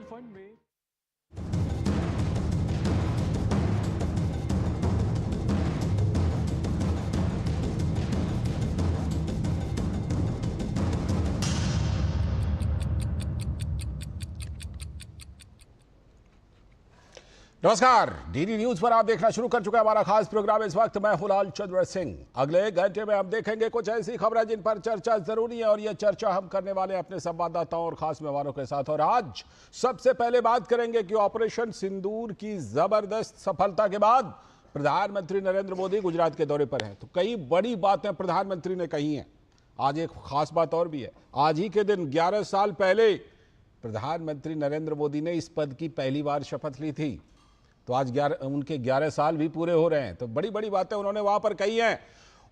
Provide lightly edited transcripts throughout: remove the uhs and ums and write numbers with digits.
Mutual fund में नमस्कार, DD news पर आप देखना शुरू कर चुका है हमारा खास प्रोग्राम। इस वक्त मैं हुलाल चंद्र सिंह। अगले घंटे में हम देखेंगे कुछ ऐसी खबरें जिन पर चर्चा जरूरी है, और यह चर्चा हम करने वाले अपने संवाददाताओं और खास मेहमानों के साथ। और आज सबसे पहले बात करेंगे कि ऑपरेशन सिंदूर की जबरदस्त सफलता के बाद प्रधानमंत्री नरेंद्र मोदी गुजरात के दौरे पर हैं। तो कई बड़ी बातें प्रधानमंत्री ने कही हैं। आज एक खास बात और भी है। आज ही के दिन 11 साल पहले प्रधानमंत्री नरेंद्र मोदी ने इस पद की पहली बार शपथ ली थी। तो आज उनके 11 साल भी पूरे हो रहे हैं। तो बड़ी बड़ी बातें उन्होंने वहां पर कही हैं।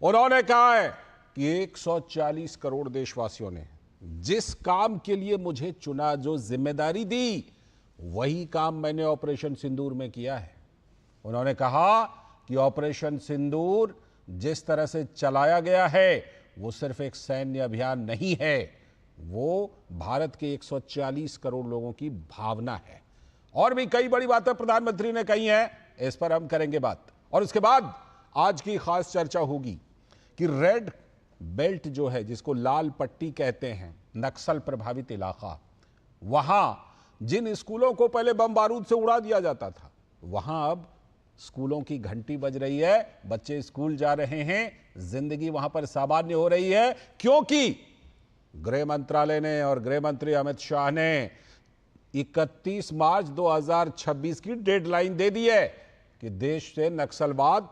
उन्होंने कहा है कि 140 करोड़ देशवासियों ने जिस काम के लिए मुझे चुना, जो जिम्मेदारी दी, वही काम मैंने ऑपरेशन सिंदूर में किया है। उन्होंने कहा कि ऑपरेशन सिंदूर जिस तरह से चलाया गया है वो सिर्फ एक सैन्य अभियान नहीं है, वो भारत के 140 करोड़ लोगों की भावना है। और भी कई बड़ी बातें प्रधानमंत्री ने कही हैं, इस पर हम करेंगे बात। और उसके बाद आज की खास चर्चा होगी कि रेड बेल्ट जो है, जिसको लाल पट्टी कहते हैं, नक्सल प्रभावित इलाका, वहां जिन स्कूलों को पहले बम बारूद से उड़ा दिया जाता था, वहां अब स्कूलों की घंटी बज रही है, बच्चे स्कूल जा रहे हैं, जिंदगी वहां पर सामान्य हो रही है, क्योंकि गृह मंत्रालय ने और गृह मंत्री अमित शाह ने 31 मार्च 2026 की डेडलाइन दे दी है कि देश से नक्सलवाद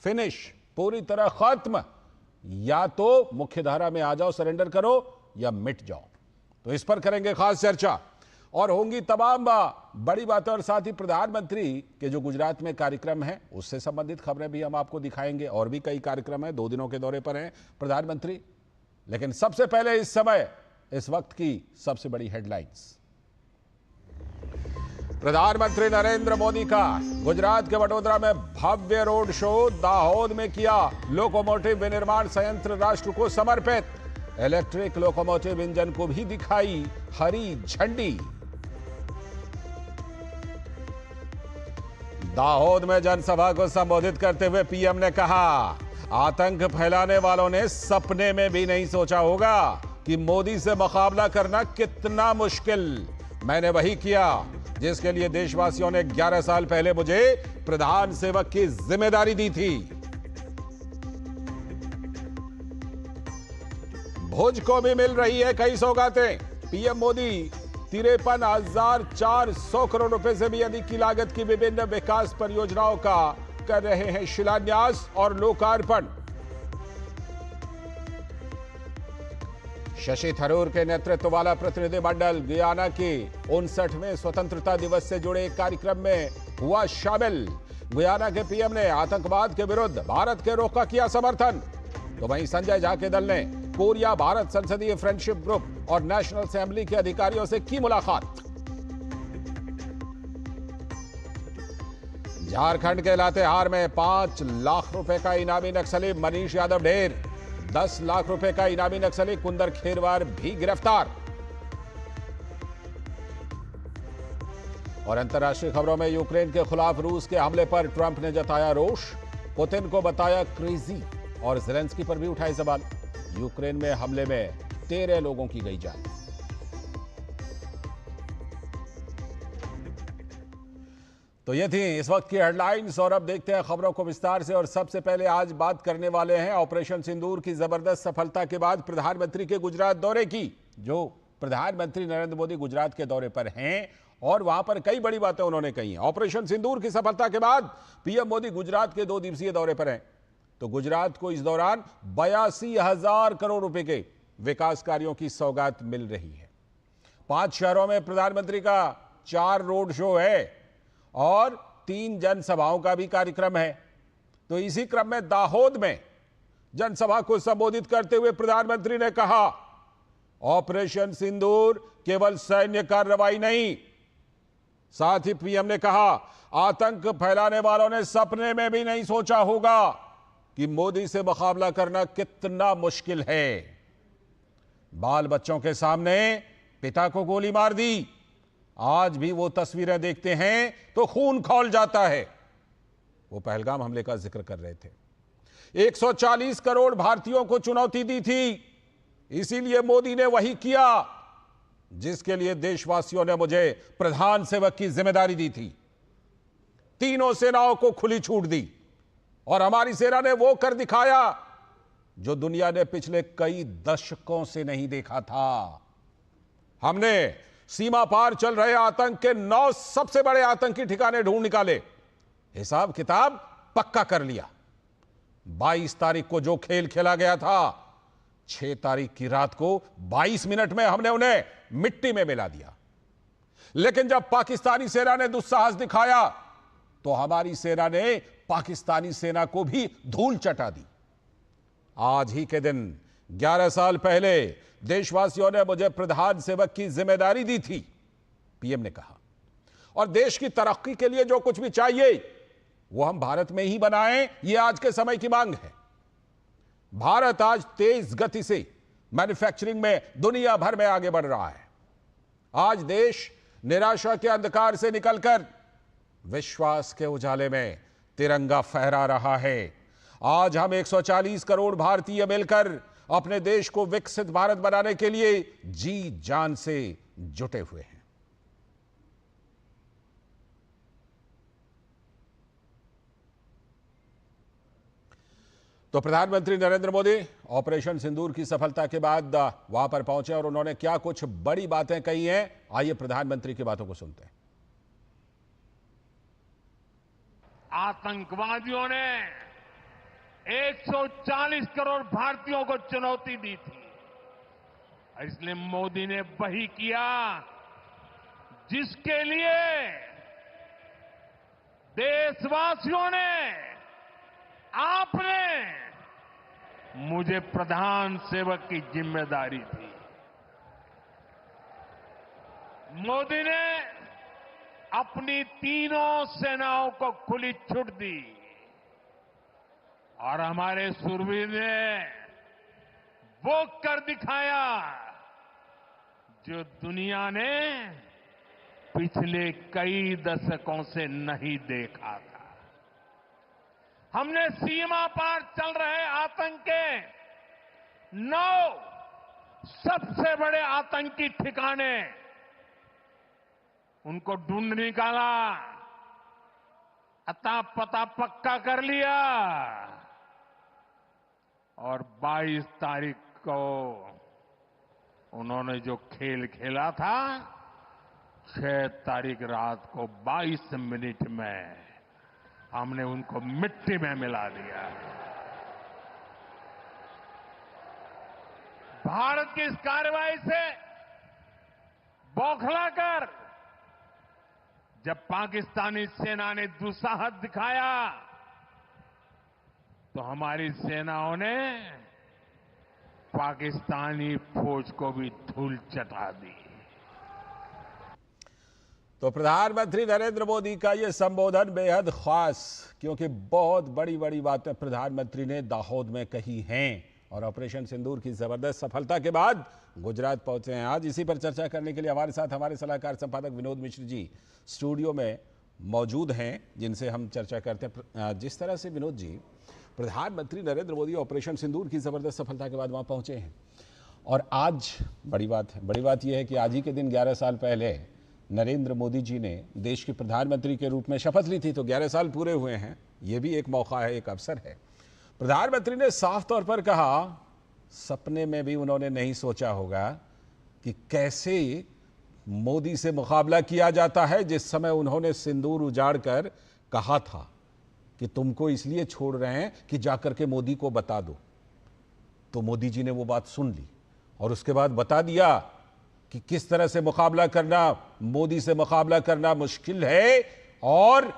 फिनिश, पूरी तरह खत्म। या तो मुख्यधारा में आ जाओ, सरेंडर करो, या मिट जाओ। तो इस पर करेंगे खास चर्चा और होंगी तमाम बड़ी बातें। और साथ ही प्रधानमंत्री के जो गुजरात में कार्यक्रम है उससे संबंधित खबरें भी हम आपको दिखाएंगे। और भी कई कार्यक्रम हैं, 2 दिनों के दौरे पर हैं प्रधानमंत्री। लेकिन सबसे पहले इस समय, इस वक्त की सबसे बड़ी हेडलाइंस। प्रधानमंत्री नरेंद्र मोदी का गुजरात के वडोदरा में भव्य रोड शो, दाहोद में किया लोकोमोटिव विनिर्माण संयंत्र राष्ट्र को समर्पित, इलेक्ट्रिक लोकोमोटिव इंजन को भी दिखाई हरी झंडी। दाहोद में जनसभा को संबोधित करते हुए पीएम ने कहा, आतंक फैलाने वालों ने सपने में भी नहीं सोचा होगा कि मोदी से मुकाबला करना कितना मुश्किल। मैंने वही किया जिसके लिए देशवासियों ने 11 साल पहले मुझे प्रधान सेवक की जिम्मेदारी दी थी। भुज को भी मिल रही है कई सौगातें। पीएम मोदी 53,400 करोड़ रुपए से भी अधिक की लागत की विभिन्न विकास परियोजनाओं का कर रहे हैं शिलान्यास और लोकार्पण। शशि थरूर के नेतृत्व वाला प्रतिनिधिमंडल गुयाना के 59वें स्वतंत्रता दिवस से जुड़े कार्यक्रम में हुआ शामिल। गुयाना के पीएम ने आतंकवाद के विरुद्ध भारत के रुख का किया समर्थन। तो वहीं संजय झा के दल ने कोरिया भारत संसदीय फ्रेंडशिप ग्रुप और नेशनल असेंबली के अधिकारियों से की मुलाकात। झारखंड के लातेहार में 5 लाख रुपए का इनामी नक्सली मनीष यादव ढेर, 10 लाख रुपए का इनामी नक्सली कुंदर खेरवार भी गिरफ्तार। और अंतर्राष्ट्रीय खबरों में यूक्रेन के खिलाफ रूस के हमले पर ट्रंप ने जताया रोष, पुतिन को बताया क्रेजी, और ज़ेलेंस्की पर भी उठाए सवाल। यूक्रेन में हमले में 13 लोगों की गई जान। तो ये थी इस वक्त की हेडलाइंस, और अब देखते हैं खबरों को विस्तार से। और सबसे पहले आज बात करने वाले हैं ऑपरेशन सिंदूर की जबरदस्त सफलता के बाद प्रधानमंत्री के गुजरात दौरे की। जो प्रधानमंत्री नरेंद्र मोदी गुजरात के दौरे पर हैं और वहां पर कई बड़ी बातें उन्होंने कही हैं। ऑपरेशन सिंदूर की सफलता के बाद पीएम मोदी गुजरात के 2 दिवसीय दौरे पर हैं। तो गुजरात को इस दौरान 82,000 करोड़ रुपए के विकास कार्यों की सौगात मिल रही है। 5 शहरों में प्रधानमंत्री का 4 रोड शो है और 3 जनसभाओं का भी कार्यक्रम है। तो इसी क्रम में दाहोद में जनसभा को संबोधित करते हुए प्रधानमंत्री ने कहा, ऑपरेशन सिंदूर केवल सैन्य कार्रवाई नहीं। साथ ही पीएम ने कहा, आतंक फैलाने वालों ने सपने में भी नहीं सोचा होगा कि मोदी से मुकाबला करना कितना मुश्किल है। बाल बच्चों के सामने पिता को गोली मार दी, आज भी वो तस्वीरें देखते हैं तो खून खौल जाता है। वो पहलगाम हमले का जिक्र कर रहे थे। 140 करोड़ भारतीयों को चुनौती दी थी, इसीलिए मोदी ने वही किया जिसके लिए देशवासियों ने मुझे प्रधान सेवक की जिम्मेदारी दी थी। तीनों सेनाओं को खुली छूट दी और हमारी सेना ने वो कर दिखाया जो दुनिया ने पिछले कई दशकों से नहीं देखा था। हमने सीमा पार चल रहे आतंक के 9 सबसे बड़े आतंकी ठिकाने ढूंढ निकाले, हिसाब किताब पक्का कर लिया। 22 तारीख को जो खेल खेला गया था, 6 तारीख की रात को 22 मिनट में हमने उन्हें मिट्टी में मिला दिया। लेकिन जब पाकिस्तानी सेना ने दुस्साहस दिखाया तो हमारी सेना ने पाकिस्तानी सेना को भी धूल चटा दी। आज ही के दिन 11 साल पहले देशवासियों ने मुझे प्रधान सेवक की जिम्मेदारी दी थी, पीएम ने कहा। और देश की तरक्की के लिए जो कुछ भी चाहिए वो हम भारत में ही बनाएं, यह आज के समय की मांग है। भारत आज तेज गति से मैन्युफैक्चरिंग में दुनिया भर में आगे बढ़ रहा है। आज देश निराशा के अंधकार से निकलकर विश्वास के उजाले में तिरंगा फहरा रहा है। आज हम 140 करोड़ भारतीय मिलकर अपने देश को विकसित भारत बनाने के लिए जी जान से जुटे हुए हैं। तो प्रधानमंत्री नरेंद्र मोदी ऑपरेशन सिंदूर की सफलता के बाद वहां पर पहुंचे और उन्होंने क्या कुछ बड़ी बातें कही हैं, आइए प्रधानमंत्री की बातों को सुनते हैं। आतंकवादियों ने 140 करोड़ भारतीयों को चुनौती दी थी, इसलिए मोदी ने वही किया जिसके लिए देशवासियों ने, आपने मुझे प्रधान सेवक की जिम्मेदारी दी। मोदी ने अपनी तीनों सेनाओं को खुली छूट दी और हमारे शूरवीर ने वो कर दिखाया जो दुनिया ने पिछले कई दशकों से नहीं देखा था। हमने सीमा पार चल रहे आतंक के 9 सबसे बड़े आतंकी ठिकाने उनको ढूंढ निकाला, अता पता पक्का कर लिया और 22 तारीख को उन्होंने जो खेल खेला था, 6 तारीख रात को 22 मिनट में हमने उनको मिट्टी में मिला दिया। भारत की इस कार्रवाई से बौखलाकर जब पाकिस्तानी सेना ने दुस्साहस दिखाया तो हमारी सेनाओं ने पाकिस्तानी फौज को भी धूल चटा दी। तो प्रधानमंत्री नरेंद्र मोदी का यह संबोधन बेहद खास, क्योंकि बहुत बड़ी बड़ी बातें प्रधानमंत्री ने दाहोद में कही हैं और ऑपरेशन सिंदूर की जबरदस्त सफलता के बाद गुजरात पहुंचे हैं। आज इसी पर चर्चा करने के लिए हमारे साथ हमारे सलाहकार संपादक विनोद मिश्र जी स्टूडियो में मौजूद हैं, जिनसे हम चर्चा करते हैं। जिस तरह से विनोद जी, प्रधानमंत्री नरेंद्र मोदी ऑपरेशन सिंदूर की जबरदस्त सफलता के बाद वहां पहुंचे हैं और आज बड़ी बात यह है कि आज ही के दिन 11 साल पहले नरेंद्र मोदी जी ने देश के प्रधानमंत्री के रूप में शपथ ली थी। तो 11 साल पूरे हुए हैं, यह भी एक मौका है, एक अवसर है। प्रधानमंत्री ने साफ तौर पर कहा, सपने में भी उन्होंने नहीं सोचा होगा कि कैसे मोदी से मुकाबला किया जाता है, जिस समय उन्होंने सिंदूर उजाड़कर कहा था कि तुमको इसलिए छोड़ रहे हैं कि जाकर के मोदी को बता दो। तो मोदी जी ने वो बात सुन ली और उसके बाद बता दिया कि किस तरह से मुकाबला करना, मोदी से मुकाबला करना मुश्किल है। और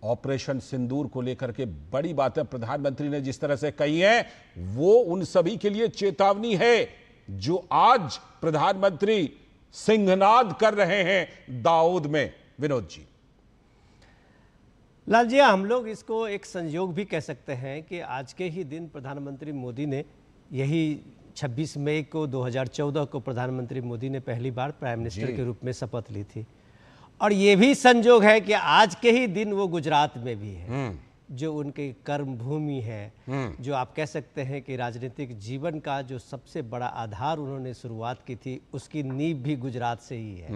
ऑपरेशन सिंदूर को लेकर के बड़ी बातें प्रधानमंत्री ने जिस तरह से कही हैं, वो उन सभी के लिए चेतावनी है जो आज प्रधानमंत्री सिंहनाद कर रहे हैं दाऊद में। विनोद जी। लाल जी, हम लोग इसको एक संयोग भी कह सकते हैं कि आज के ही दिन प्रधानमंत्री मोदी ने, यही 26 मई को 2014 को प्रधानमंत्री मोदी ने पहली बार प्राइम मिनिस्टर के रूप में शपथ ली थी और ये भी संजोग है कि आज के ही दिन वो गुजरात में भी है, जो उनके कर्म भूमि है, जो आप कह सकते हैं कि राजनीतिक जीवन का जो सबसे बड़ा आधार उन्होंने शुरुआत की थी, उसकी नींव भी गुजरात से ही है।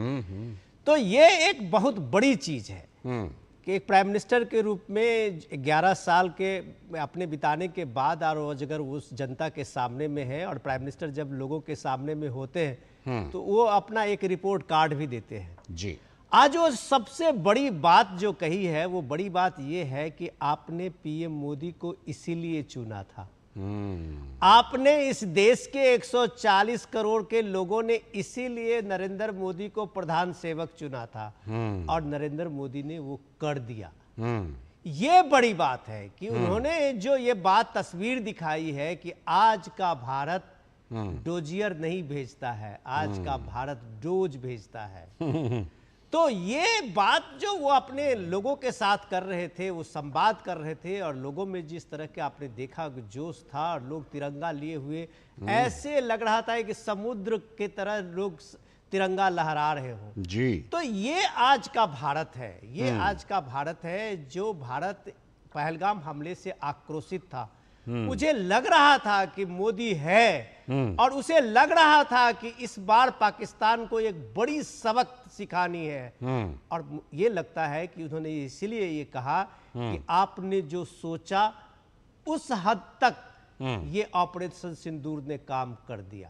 तो ये एक बहुत बड़ी चीज है कि एक प्राइम मिनिस्टर के रूप में 11 साल के अपने बिताने के बाद और अगर उस जनता के सामने में है, और प्राइम मिनिस्टर जब लोगों के सामने में होते हैं तो वो अपना एक रिपोर्ट कार्ड भी देते हैं जी। आज वो सबसे बड़ी बात जो कही है, वो बड़ी बात ये है कि आपने पीएम मोदी को इसीलिए चुना था। आपने इस देश के 140 करोड़ के लोगों ने इसीलिए नरेंद्र मोदी को प्रधान सेवक चुना था, और नरेंद्र मोदी ने वो कर दिया। ये बड़ी बात है कि उन्होंने जो ये बात तस्वीर दिखाई है कि आज का भारत डोजियर नहीं भेजता है, आज का भारत डोज भेजता है। तो ये बात जो वो अपने लोगों के साथ कर रहे थे, वो संवाद कर रहे थे, और लोगों में जिस तरह के आपने देखा जोश था, और लोग तिरंगा लिए हुए ऐसे लग रहा था कि समुद्र के तरह लोग तिरंगा लहरा रहे हो जी। तो ये आज का भारत है, ये आज का भारत है जो भारत पहलगाम हमले से आक्रोशित था। मुझे लग रहा था कि मोदी है, और उसे लग रहा था कि इस बार पाकिस्तान को एक बड़ी सबक सिखानी है, और ये लगता है कि उन्होंने इसलिए ये कहा कि आपने जो सोचा उस हद तक ये ऑपरेशन सिंदूर ने काम कर दिया।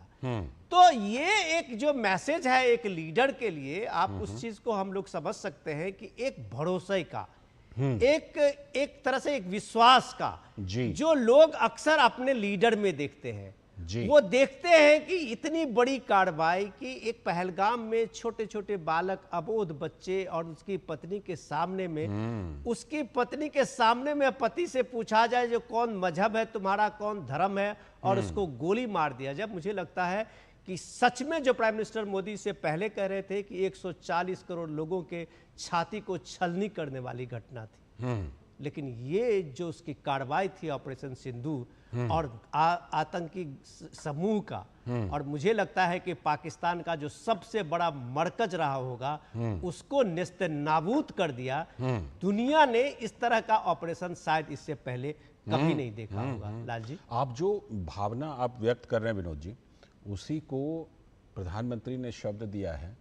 तो ये एक जो मैसेज है एक लीडर के लिए, आप उस चीज को हम लोग समझ सकते हैं कि एक भरोसे का, एक तरह से एक विश्वास का जी। जो लोग अक्सर अपने लीडर में देखते हैं जी। वो देखते हैं कि इतनी बड़ी कार्रवाई की एक पहलगाम में छोटे छोटे बालक, अबोध बच्चे और उसकी पत्नी के सामने में, उसकी पत्नी के सामने में पति से पूछा जाए जो कौन मजहब है तुम्हारा, कौन धर्म है, और उसको गोली मार दिया जाए। मुझे लगता है कि सच में जो प्राइम मिनिस्टर मोदी से पहले कह रहे थे कि 140 करोड़ लोगों के छाती को छलनी करने वाली घटना थी, लेकिन ये जो उसकी कार्रवाई थी ऑपरेशन सिंदूर और आतंकी समूह का, और मुझे लगता है कि पाकिस्तान का जो सबसे बड़ा मरकज रहा होगा उसको नेस्त नाबूद कर दिया। दुनिया ने इस तरह का ऑपरेशन शायद इससे पहले कभी नहीं देखा होगा। लाल जी, आप जो भावना आप व्यक्त कर रहे हैं विनोद जी, उसी को प्रधानमंत्री ने शब्द दिया है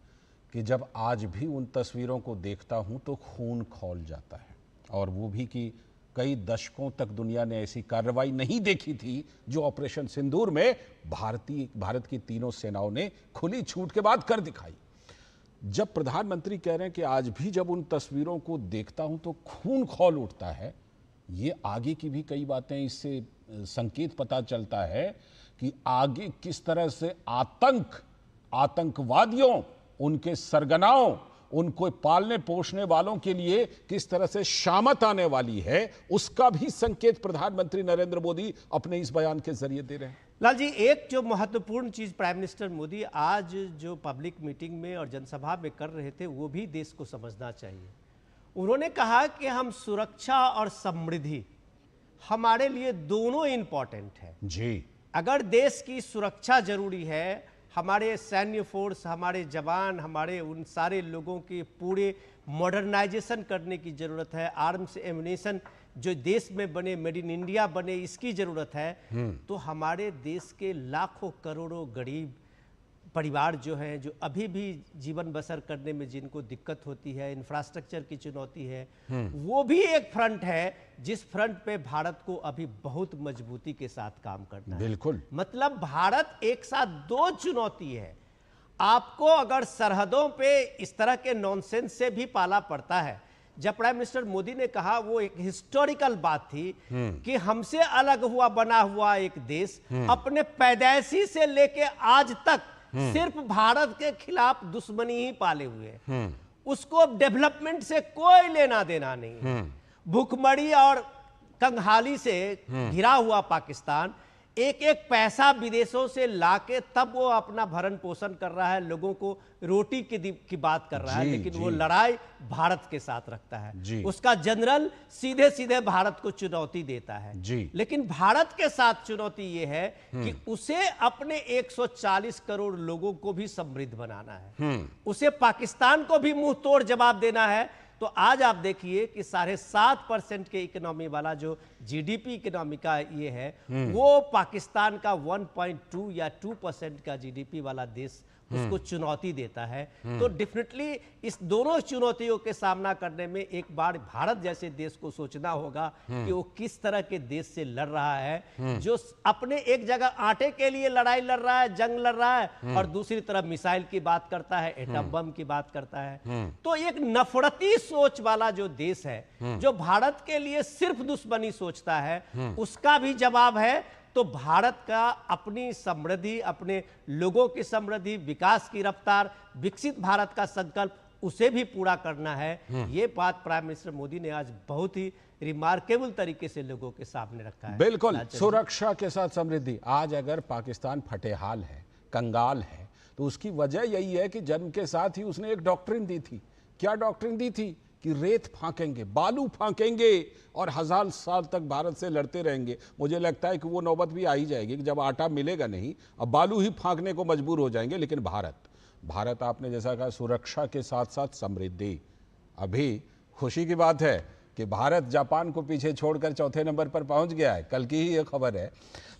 कि जब आज भी उन तस्वीरों को देखता हूं तो खून खौल जाता है, और वो भी कि कई दशकों तक दुनिया ने ऐसी कार्रवाई नहीं देखी थी जो ऑपरेशन सिंदूर में भारत की तीनों सेनाओं ने खुली छूट के बाद कर दिखाई। जब प्रधानमंत्री कह रहे हैं कि आज भी जब उन तस्वीरों को देखता हूं तो खून खौल उठता है, ये आगे की भी कई बातें इससे संकेत पता चलता है कि आगे किस तरह से आतंकवादियों, उनके सरगनाओं, उनको पालने पोषने वालों के लिए किस तरह से शामत आने वाली है, उसका भी संकेत प्रधानमंत्री नरेंद्र मोदी अपने इस बयान के जरिए दे रहे हैं। लाल जी, एक जो महत्वपूर्ण चीज प्राइम मिनिस्टर मोदी आज जो पब्लिक मीटिंग में और जनसभा में कर रहे थे वो भी देश को समझना चाहिए। उन्होंने कहा कि हम सुरक्षा और समृद्धि हमारे लिए दोनों इंपॉर्टेंट है जी। अगर देश की सुरक्षा जरूरी है, हमारे सैन्य फोर्स, हमारे जवान, हमारे उन सारे लोगों के पूरे मॉडर्नाइजेशन करने की जरूरत है, आर्म्स एम्युनिशन जो देश में बने, मेड इन इंडिया बने, इसकी जरूरत है। तो हमारे देश के लाखों करोड़ों गरीब परिवार जो हैं, जो अभी भी जीवन बसर करने में जिनको दिक्कत होती है, इंफ्रास्ट्रक्चर की चुनौती है, वो भी एक फ्रंट है जिस फ्रंट पे भारत को अभी बहुत मजबूती के साथ काम करना है। बिल्कुल, मतलब भारत एक साथ दो चुनौती है। आपको अगर सरहदों पे इस तरह के नॉनसेंस से भी पाला पड़ता है। जब प्राइम मिनिस्टर मोदी ने कहा, वो एक हिस्टोरिकल बात थी कि हमसे अलग हुआ बना हुआ एक देश अपने पैदाइशी से लेके आज तक सिर्फ भारत के खिलाफ दुश्मनी ही पाले हुए है। उसको डेवलपमेंट से कोई लेना देना नहीं है। भूखमरी और कंगहाली से घिरा हुआ पाकिस्तान एक एक पैसा विदेशों से लाके तब वो अपना भरण पोषण कर रहा है, लोगों को रोटी की बात कर रहा है, लेकिन वो लड़ाई भारत के साथ रखता है। उसका जनरल सीधे सीधे भारत को चुनौती देता है, लेकिन भारत के साथ चुनौती ये है कि उसे अपने 140 करोड़ लोगों को भी समृद्ध बनाना है, उसे पाकिस्तान को भी मुंह तोड़ जवाब देना है। तो आज आप देखिए कि 7.5% के इकोनॉमी वाला जो जीडीपी इकोनॉमी का ये है, वो पाकिस्तान का 1.2 या 2% का जीडीपी वाला देश उसको चुनौती देता है। तो डेफिनेटली इस दोनों चुनौतियों के सामना करने में एक बार भारत जैसे देश को सोचना होगा कि वो किस तरह के देश से लड़ रहा है, जो अपने एक जगह आटे के लिए लड़ाई लड़ रहा है, जंग लड़ रहा है, और दूसरी तरफ मिसाइल की बात करता है, एटम बम की बात करता है। तो एक नफरती सोच वाला जो देश है, जो भारत के लिए सिर्फ दुश्मनी सोचता है, उसका भी जवाब है। तो भारत का अपनी समृद्धि, अपने लोगों की समृद्धि, विकास की रफ्तार, विकसित भारत का संकल्प, उसे भी पूरा करना है। ये बात प्राइम मिनिस्टर मोदी ने आज बहुत ही रिमार्केबल तरीके से लोगों के सामने रखा है। बिल्कुल, सुरक्षा के साथ समृद्धि। आज अगर पाकिस्तान फटेहाल है, कंगाल है, तो उसकी वजह यही है कि जन्म के साथ ही उसने एक डॉक्ट्रिन दी थी। क्या डॉक्ट्रिन दी थी? कि रेत फांकेंगे, बालू फांकेंगे और 1000 साल तक भारत से लड़ते रहेंगे। मुझे लगता है कि वो नौबत भी आ ही जाएगी कि जब आटा मिलेगा नहीं, अब बालू ही फांकने को मजबूर हो जाएंगे। लेकिन भारत आपने जैसा कहा, सुरक्षा के साथ साथ समृद्धि। अभी खुशी की बात है कि भारत जापान को पीछे छोड़कर चौथे नंबर पर पहुंच गया है, कल की ही ये खबर है।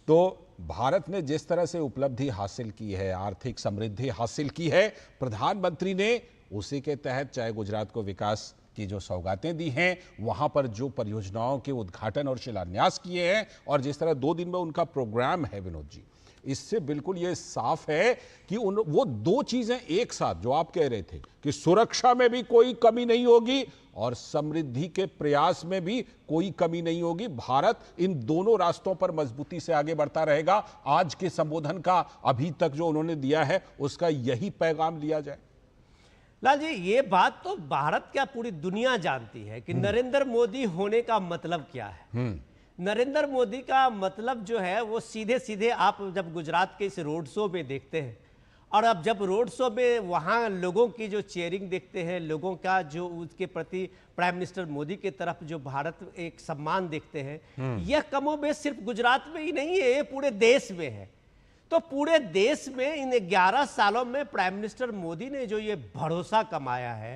तो भारत ने जिस तरह से उपलब्धि हासिल की है, आर्थिक समृद्धि हासिल की है, प्रधानमंत्री ने उसी के तहत चाहे गुजरात को विकास की जो सौगातें दी हैं, वहां पर जो परियोजनाओं के उद्घाटन और शिलान्यास किए हैं, और जिस तरह 2 दिन में उनका प्रोग्राम है विनोद जी, इससे बिल्कुल ये साफ है कि वो 2 चीजें एक साथ, जो आप कह रहे थे कि सुरक्षा में भी कोई कमी नहीं होगी और समृद्धि के प्रयास में भी कोई कमी नहीं होगी। भारत इन दोनों रास्तों पर मजबूती से आगे बढ़ता रहेगा। आज के संबोधन का अभी तक जो उन्होंने दिया है, उसका यही पैगाम लिया जाए। लाल जी, ये बात तो भारत क्या पूरी दुनिया जानती है कि नरेंद्र मोदी होने का मतलब क्या है। नरेंद्र मोदी का मतलब जो है वो सीधे सीधे आप जब गुजरात के इस रोड शो में देखते हैं, और अब जब रोड शो में वहाँ लोगों की जो चेयरिंग देखते हैं, लोगों का जो उसके प्रति प्राइम मिनिस्टर मोदी की तरफ जो भारत एक सम्मान देखते हैं, यह कमोबेश सिर्फ गुजरात में ही नहीं है, ये पूरे देश में है। तो पूरे देश में इन 11 सालों में प्राइम मिनिस्टर मोदी ने जो ये भरोसा कमाया है,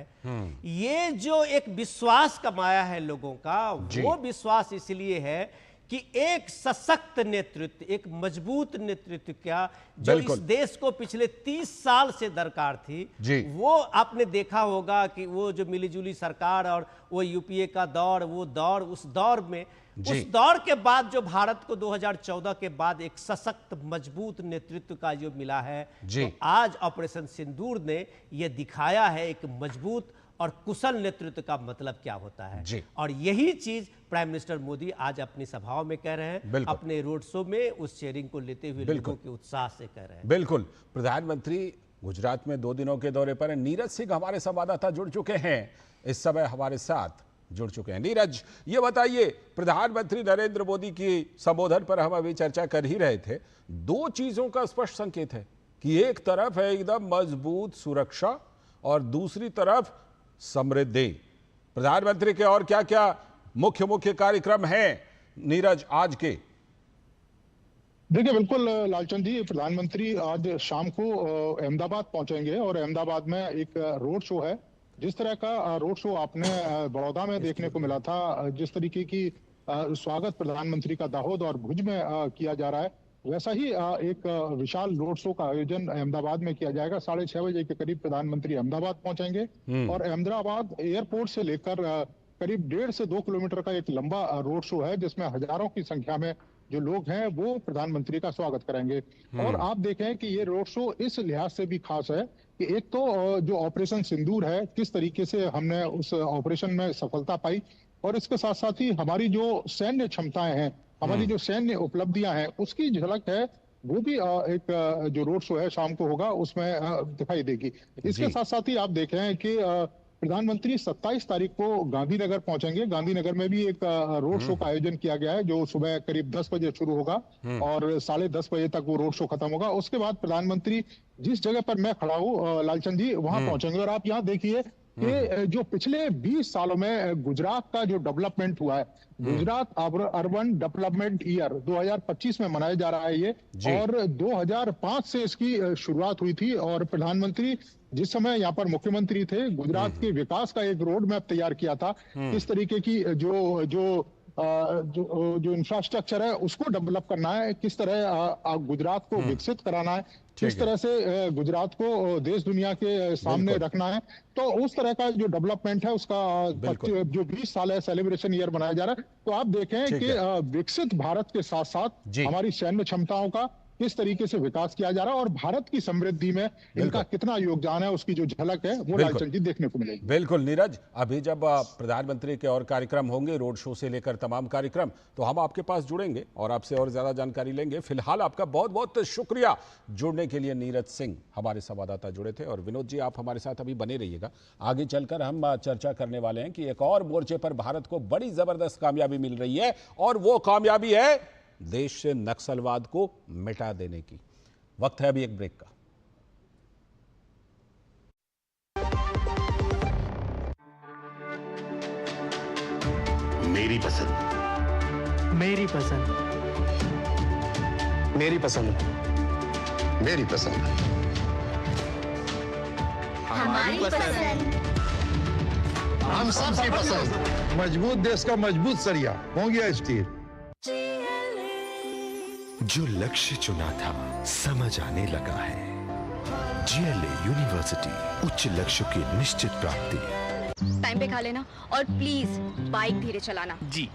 ये जो एक विश्वास कमाया है लोगों का, वो विश्वास इसलिए है कि एक सशक्त नेतृत्व, एक मजबूत नेतृत्व क्या जो इस देश को पिछले 30 साल से दरकार थी, वो आपने देखा होगा कि वो जो मिलीजुली सरकार और वो यूपीए का दौर, वो दौर, उस दौर में, उस दौर के बाद जो भारत को 2014 के बाद एक सशक्त मजबूत नेतृत्व का जो मिला है, तो आज ऑपरेशन सिंदूर ने यह दिखाया है एक मजबूत और कुशल नेतृत्व का मतलब क्या होता है। और यही चीज प्राइम मिनिस्टर मोदी आज अपनी सभाओं में कह रहे हैं, अपने रोड शो में उस शेयरिंग को लेते हुए लोगों के उत्साह से कह रहे हैं। बिल्कुल, प्रधानमंत्री गुजरात में 2 दिनों के दौरे पर। नीरज सिंह हमारे संवाददाता जुड़ चुके हैं, इस समय हमारे साथ जुड़ चुके हैं। नीरज, ये बताइए, प्रधानमंत्री नरेंद्र मोदी की संबोधन पर हम अभी चर्चा कर ही रहे थे। 2 चीजों का स्पष्ट संकेत है कि एक तरफ है एकदम मजबूत सुरक्षा और दूसरी तरफ समृद्धि। प्रधानमंत्री के और क्या क्या मुख्य कार्यक्रम हैं नीरज आज के? देखिए, बिल्कुल लालचंद जी, प्रधानमंत्री आज शाम को अहमदाबाद पहुंचेंगे और अहमदाबाद में एक रोड शो है। जिस तरह का रोड शो आपने बड़ौदा में देखने को मिला था, जिस तरीके की स्वागत प्रधानमंत्री का दाहोद और भुज में किया जा रहा है, वैसा ही एक विशाल रोड शो का आयोजन अहमदाबाद में किया जाएगा। 6:30 बजे के करीब प्रधानमंत्री अहमदाबाद पहुंचेंगे और अहमदाबाद एयरपोर्ट से लेकर करीब 1.5 से 2 किलोमीटर का एक लंबा रोड शो है, जिसमें हजारों की संख्या में जो लोग हैं वो प्रधानमंत्री का स्वागत करेंगे। और आप देखें कि ये रोड शो इस लिहाज से भी खास है कि एक तो जो ऑपरेशन सिंदूर है, किस तरीके से हमने उस ऑपरेशन में सफलता पाई, और इसके साथ साथ ही हमारी जो सैन्य क्षमताएं हैं, हमारी जो सैन्य उपलब्धियां हैं, उसकी झलक है, वो भी एक जो रोड शो है शाम को होगा उसमें दिखाई देगी। इसके साथ साथ ही आप देखें कि प्रधानमंत्री 27 तारीख को गांधीनगर पहुंचेंगे। गांधीनगर में भी एक रोड शो का आयोजन किया गया है, जो सुबह करीब 10 बजे शुरू होगा और 10:30 बजे तक वो रोड शो खत्म होगा। उसके बाद प्रधानमंत्री जिस जगह पर मैं खड़ा हूँ लालचंद जी, वहां पहुंचेंगे। और आप यहाँ देखिए कि जो पिछले 20 सालों में गुजरात का जो डेवलपमेंट हुआ है, गुजरात अर्बन डेवलपमेंट ईयर 2025 में मनाया जा रहा है ये, और 2005 से इसकी शुरुआत हुई थी। और प्रधानमंत्री जिस समय यहाँ पर मुख्यमंत्री थे, गुजरात के विकास का एक रोड मैप तैयार किया था, किस तरीके की जो इंफ्रास्ट्रक्चर है उसको डेवलप करना है, किस तरह गुजरात को विकसित कराना है, किस तरह से गुजरात को देश दुनिया के सामने रखना है। तो उस तरह का जो डेवलपमेंट है उसका जो 20 साल है सेलिब्रेशन ईयर मनाया जा रहा है। तो आप देखें कि विकसित भारत के साथ साथ हमारी सैन्य क्षमताओं का किस तरीके से विकास किया जा रहा है और भारत की समृद्धि में इनका कितना योगदान है, उसकी जो झलक है वो लालचंद जी देखने को मिलेगी। बिल्कुल नीरज, अभी जब प्रधानमंत्री के और कार्यक्रम होंगे, रोड शो से लेकर तमाम कार्यक्रम, तो हम आपके पास जुड़ेंगे और आपसे और ज्यादा जानकारी लेंगे। फिलहाल आपका बहुत बहुत शुक्रिया जुड़ने के लिए। नीरज सिंह हमारे संवाददाता जुड़े थे। और विनोद जी, आप हमारे साथ अभी बने रहिएगा। आगे चलकर हम चर्चा करने वाले हैं कि एक और मोर्चे पर भारत को बड़ी जबरदस्त कामयाबी मिल रही है, और वो कामयाबी है देश से नक्सलवाद को मिटा देने की। वक्त है अभी एक ब्रेक का। मेरी पसंद, मेरी पसंद, मेरी पसंद, मेरी पसंद, हमारी पसंद, हम सबकी पसंद। मजबूत देश का मजबूत सरिया हो गया स्टील। जो लक्ष्य चुना था समझ आने लगा है। GLA यूनिवर्सिटी, उच्च लक्ष्य की निश्चित प्राप्ति। टाइम पे खा लेना और प्लीज बाइक धीरे चलाना जी।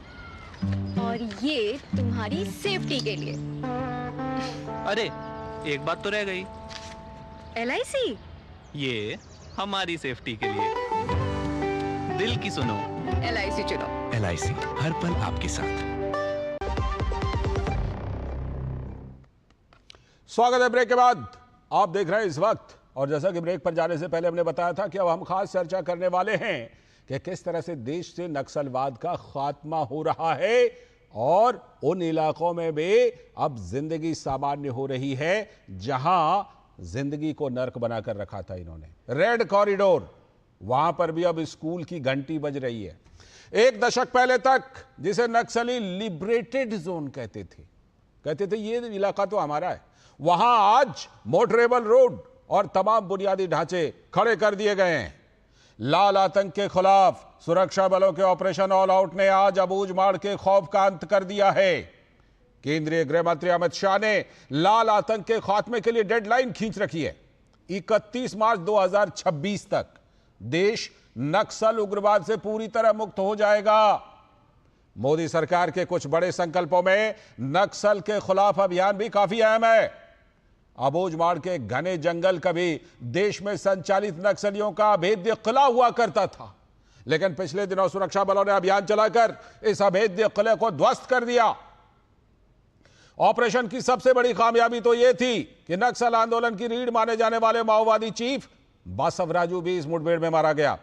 और ये तुम्हारी सेफ्टी के लिए। अरे एक बात तो रह गई, LIC, ये हमारी सेफ्टी के लिए। दिल की सुनो, LIC चुनो। LIC हर पल आपके साथ। स्वागत है ब्रेक के बाद। आप देख रहे हैं इस वक्त, और जैसा कि ब्रेक पर जाने से पहले हमने बताया था कि अब हम खास चर्चा करने वाले हैं कि किस तरह से देश से नक्सलवाद का खात्मा हो रहा है और उन इलाकों में भी अब जिंदगी सामान्य हो रही है जहां जिंदगी को नर्क बनाकर रखा था इन्होंने। रेड कॉरिडोर, वहां पर भी अब स्कूल की घंटी बज रही है। एक दशक पहले तक जिसे नक्सली लिबरेटेड जोन कहते थे ये इलाका तो हमारा है, वहां आज मोटरेबल रोड और तमाम बुनियादी ढांचे खड़े कर दिए गए हैं। लाल आतंक के खिलाफ सुरक्षा बलों के ऑपरेशन ऑल आउट ने आज अबूझमाड़ के खौफ का अंत कर दिया है। केंद्रीय गृह मंत्री अमित शाह ने लाल आतंक के खात्मे के लिए डेडलाइन खींच रखी है। 31 मार्च 2026 तक देश नक्सल उग्रवाद से पूरी तरह मुक्त हो जाएगा। मोदी सरकार के कुछ बड़े संकल्पों में नक्सल के खिलाफ अभियान भी काफी अहम है। अबूझमाड़ के घने जंगल कभी देश में संचालित नक्सलियों का अभेद्य किला हुआ करता था, लेकिन पिछले दिनों सुरक्षा बलों ने अभियान चलाकर इस अभेद्य किले को ध्वस्त कर दिया। ऑपरेशन की सबसे बड़ी कामयाबी तो यह थी कि नक्सल आंदोलन की रीढ़ माने जाने वाले माओवादी चीफ बासवराजू भी इस मुठभेड़ में मारा गया।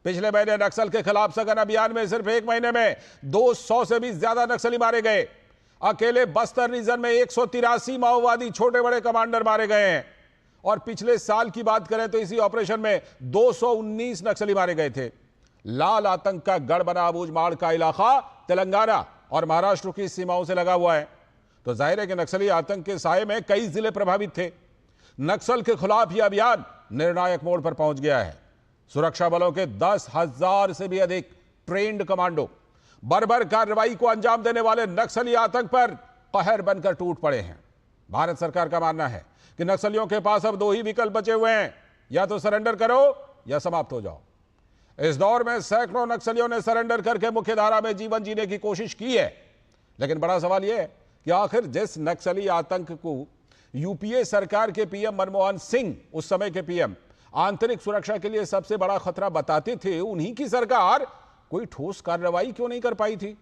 पिछले महीने नक्सल के खिलाफ सघन अभियान में सिर्फ एक महीने में 200 से भी ज्यादा नक्सली मारे गए। अकेले बस्तर रीजन में 183 माओवादी छोटे बड़े कमांडर मारे गए हैं, और पिछले साल की बात करें तो इसी ऑपरेशन में 219 नक्सली मारे गए थे। लाल आतंक का गढ़ बना अबूझमाड़ का इलाका तेलंगाना और महाराष्ट्र की सीमाओं से लगा हुआ है, तो जाहिर है कि नक्सली आतंक के साये में कई जिले प्रभावित थे। नक्सल के खिलाफ यह अभियान निर्णायक मोड़ पर पहुंच गया है। सुरक्षा बलों के 10,000 से भी अधिक ट्रेंड कमांडो बर्बर कार्रवाई को अंजाम देने वाले नक्सली आतंक पर कहर बनकर टूट पड़े हैं। भारत सरकार का मानना है कि नक्सलियों के पास अब 2 ही विकल्प बचे हुए हैं, या तो सरेंडर करो या समाप्त हो जाओ। इस दौर में सैकड़ों नक्सलियों ने सरेंडर करके मुख्यधारा में जीवन जीने की कोशिश की है, लेकिन बड़ा सवाल यह है कि आखिर जिस नक्सली आतंक को यूपीए सरकार के पीएम मनमोहन सिंह, उस समय के पीएम, आंतरिक सुरक्षा के लिए सबसे बड़ा खतरा बताते थे, उन्हीं की सरकार कोई ठोस कार्रवाई क्यों नहीं कर पाई थी।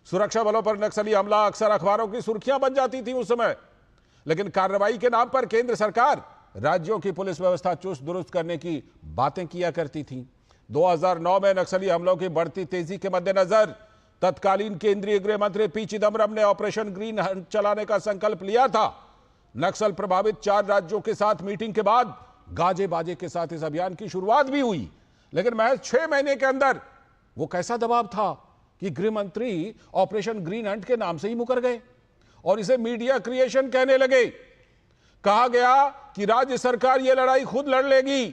सुरक्षा बलों पर नक्सली हमला अक्सर अखबारों की सुर्खियां बन जाती थी उस समय, लेकिन कार्रवाई के नाम पर केंद्र सरकार राज्यों की पुलिस व्यवस्था चुस्त दुरुस्त करने की बातें किया करती थी। 2009 में नक्सली हमलों की बढ़ती तेजी के मद्देनजर तत्कालीन केंद्रीय गृह मंत्री पी चिदम्बरम ने ऑपरेशन ग्रीन हंट चलाने का संकल्प लिया था। नक्सल प्रभावित 4 राज्यों के साथ मीटिंग के बाद गाजे बाजे के साथ इस अभियान की शुरुआत भी हुई, लेकिन महज 6 महीने के अंदर वो कैसा दबाव था कि गृह मंत्री ऑपरेशन ग्रीन हंट के नाम से ही मुकर गए और इसे मीडिया क्रिएशन कहने लगे। कहा गया कि राज्य सरकार यह लड़ाई खुद लड़ लेगी।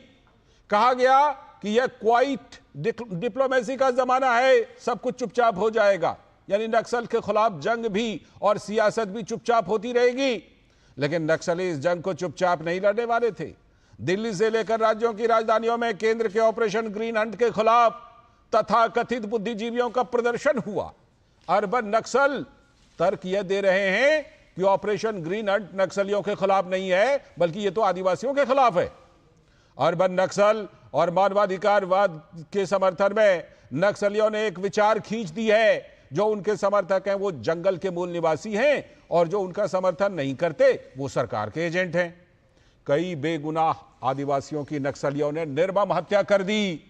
कहा गया कि यह क्वाइट डिप्लोमेसी का जमाना है, सब कुछ चुपचाप हो जाएगा, यानी नक्सल के खिलाफ जंग भी और सियासत भी चुपचाप होती रहेगी। लेकिन नक्सली इस जंग को चुपचाप नहीं लड़ने वाले थे। दिल्ली से लेकर राज्यों की राजधानियों में केंद्र के ऑपरेशन ग्रीन हंट के खिलाफ तथाकथित बुद्धिजीवियों का प्रदर्शन हुआ। अर्बन नक्सल तर्क यह दे रहे हैं कि ऑपरेशन ग्रीन हंट नक्सलियों के खिलाफ नहीं है, बल्कि यह तो आदिवासियों के खिलाफ है। अर्बन नक्सल और मानवाधिकारवाद के समर्थन में नक्सलियों ने एक विचार खींच दी है। जो उनके समर्थक हैं वो जंगल के मूल निवासी हैं और जो उनका समर्थन नहीं करते वो सरकार के एजेंट हैं। कई बेगुनाह आदिवासियों की नक्सलियों ने निर्मम हत्या कर दी।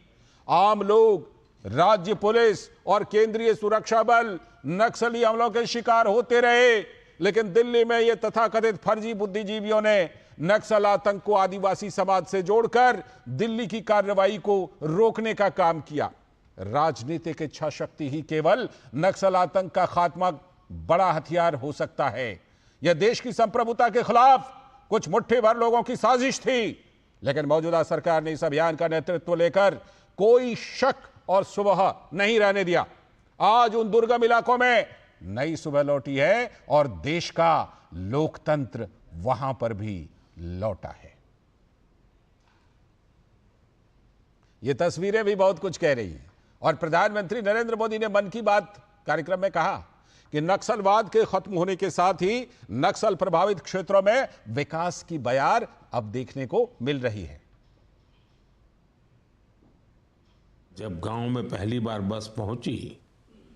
आम लोग, राज्य पुलिस और केंद्रीय सुरक्षा बल नक्सली हमलों के शिकार होते रहे, लेकिन दिल्ली में ये तथाकथित फर्जी बुद्धिजीवियों ने नक्सल आतंक को आदिवासी समाज से जोड़कर दिल्ली की कार्रवाई को रोकने का काम किया। राजनीतिक इच्छा शक्ति ही केवल नक्सल आतंक का खात्मा बड़ा हथियार हो सकता है। यह देश की संप्रभुता के खिलाफ कुछ मुट्ठी भर लोगों की साजिश थी, लेकिन मौजूदा सरकार ने इस अभियान का नेतृत्व लेकर कोई शक और सुबह नहीं रहने दिया। आज उन दुर्गम इलाकों में नई सुबह लौटी है और देश का लोकतंत्र वहां पर भी लौटा है। ये तस्वीरें भी बहुत कुछ कह रही हैं और प्रधानमंत्री नरेंद्र मोदी ने मन की बात कार्यक्रम में कहा कि नक्सलवाद के खत्म होने के साथ ही नक्सल प्रभावित क्षेत्रों में विकास की बयार अब देखने को मिल रही है। जब गांव में पहली बार बस पहुंची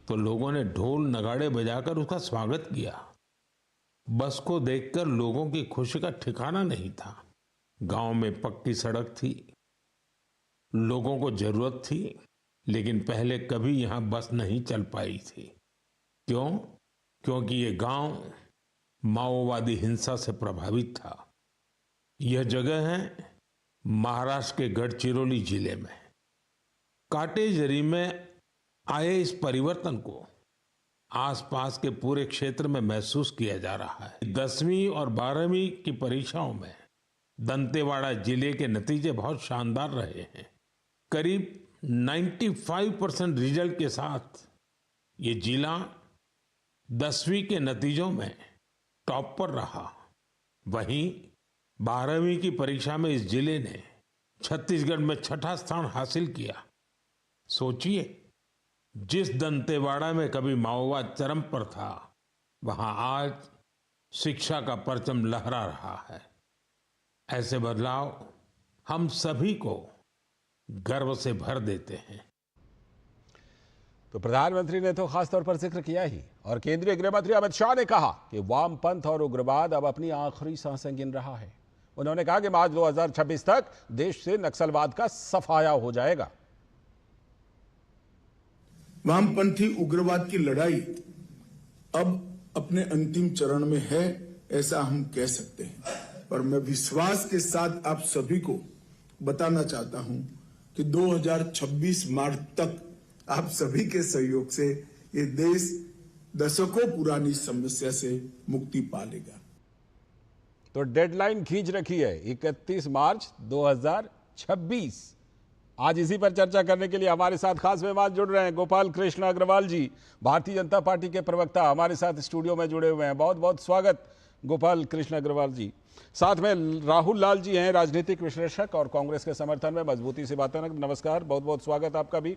तो लोगों ने ढोल नगाड़े बजाकर उसका स्वागत किया। बस को देखकर लोगों की खुशी का ठिकाना नहीं था। गांव में पक्की सड़क थी, लोगों को जरूरत थी, लेकिन पहले कभी यहां बस नहीं चल पाई थी। क्यों? क्योंकि ये गांव माओवादी हिंसा से प्रभावित था। यह जगह है महाराष्ट्र के गढ़चिरौली जिले में। काटेजरी में आए इस परिवर्तन को आसपास के पूरे क्षेत्र में महसूस किया जा रहा है। 10वीं और 12वीं की परीक्षाओं में दंतेवाड़ा जिले के नतीजे बहुत शानदार रहे हैं। करीब 95% रिजल्ट के साथ ये जिला 10वीं के नतीजों में टॉप पर रहा। वहीं 12वीं की परीक्षा में इस जिले ने छत्तीसगढ़ में 6ठा स्थान हासिल किया। सोचिए, जिस दंतेवाड़ा में कभी माओवाद चरम पर था, वहां आज शिक्षा का परचम लहरा रहा है। ऐसे बदलाव हम सभी को गर्व से भर देते हैं। तो प्रधानमंत्री ने तो खासतौर पर जिक्र किया ही, और केंद्रीय गृह मंत्री अमित शाह ने कहा कि वामपंथ और उग्रवाद अब अपनी आखिरी सांसें गिन रहा है। उन्होंने कहा कि मार्च 2026 तक देश से नक्सलवाद का सफाया हो जाएगा। वामपंथी उग्रवाद की लड़ाई अब अपने अंतिम चरण में है, ऐसा हम कह सकते हैं। पर मैं विश्वास के साथ आप सभी को बताना चाहता हूं कि 2026 मार्च तक आप सभी के सहयोग से ये देश दशकों पुरानी समस्या से मुक्ति पा लेगा। तो डेडलाइन खींच रखी है 31 मार्च 2026। आज इसी पर चर्चा करने के लिए हमारे साथ खास मेहमान जुड़ रहे हैं। गोपाल कृष्ण अग्रवाल जी, भारतीय जनता पार्टी के प्रवक्ता, हमारे साथ स्टूडियो में जुड़े हुए हैं। बहुत बहुत स्वागत गोपाल कृष्ण अग्रवाल जी। साथ में राहुल लाल जी हैं, राजनीतिक विश्लेषक और कांग्रेस के समर्थन में मजबूती से बातें। नमस्कार, बहुत बहुत स्वागत आपका भी।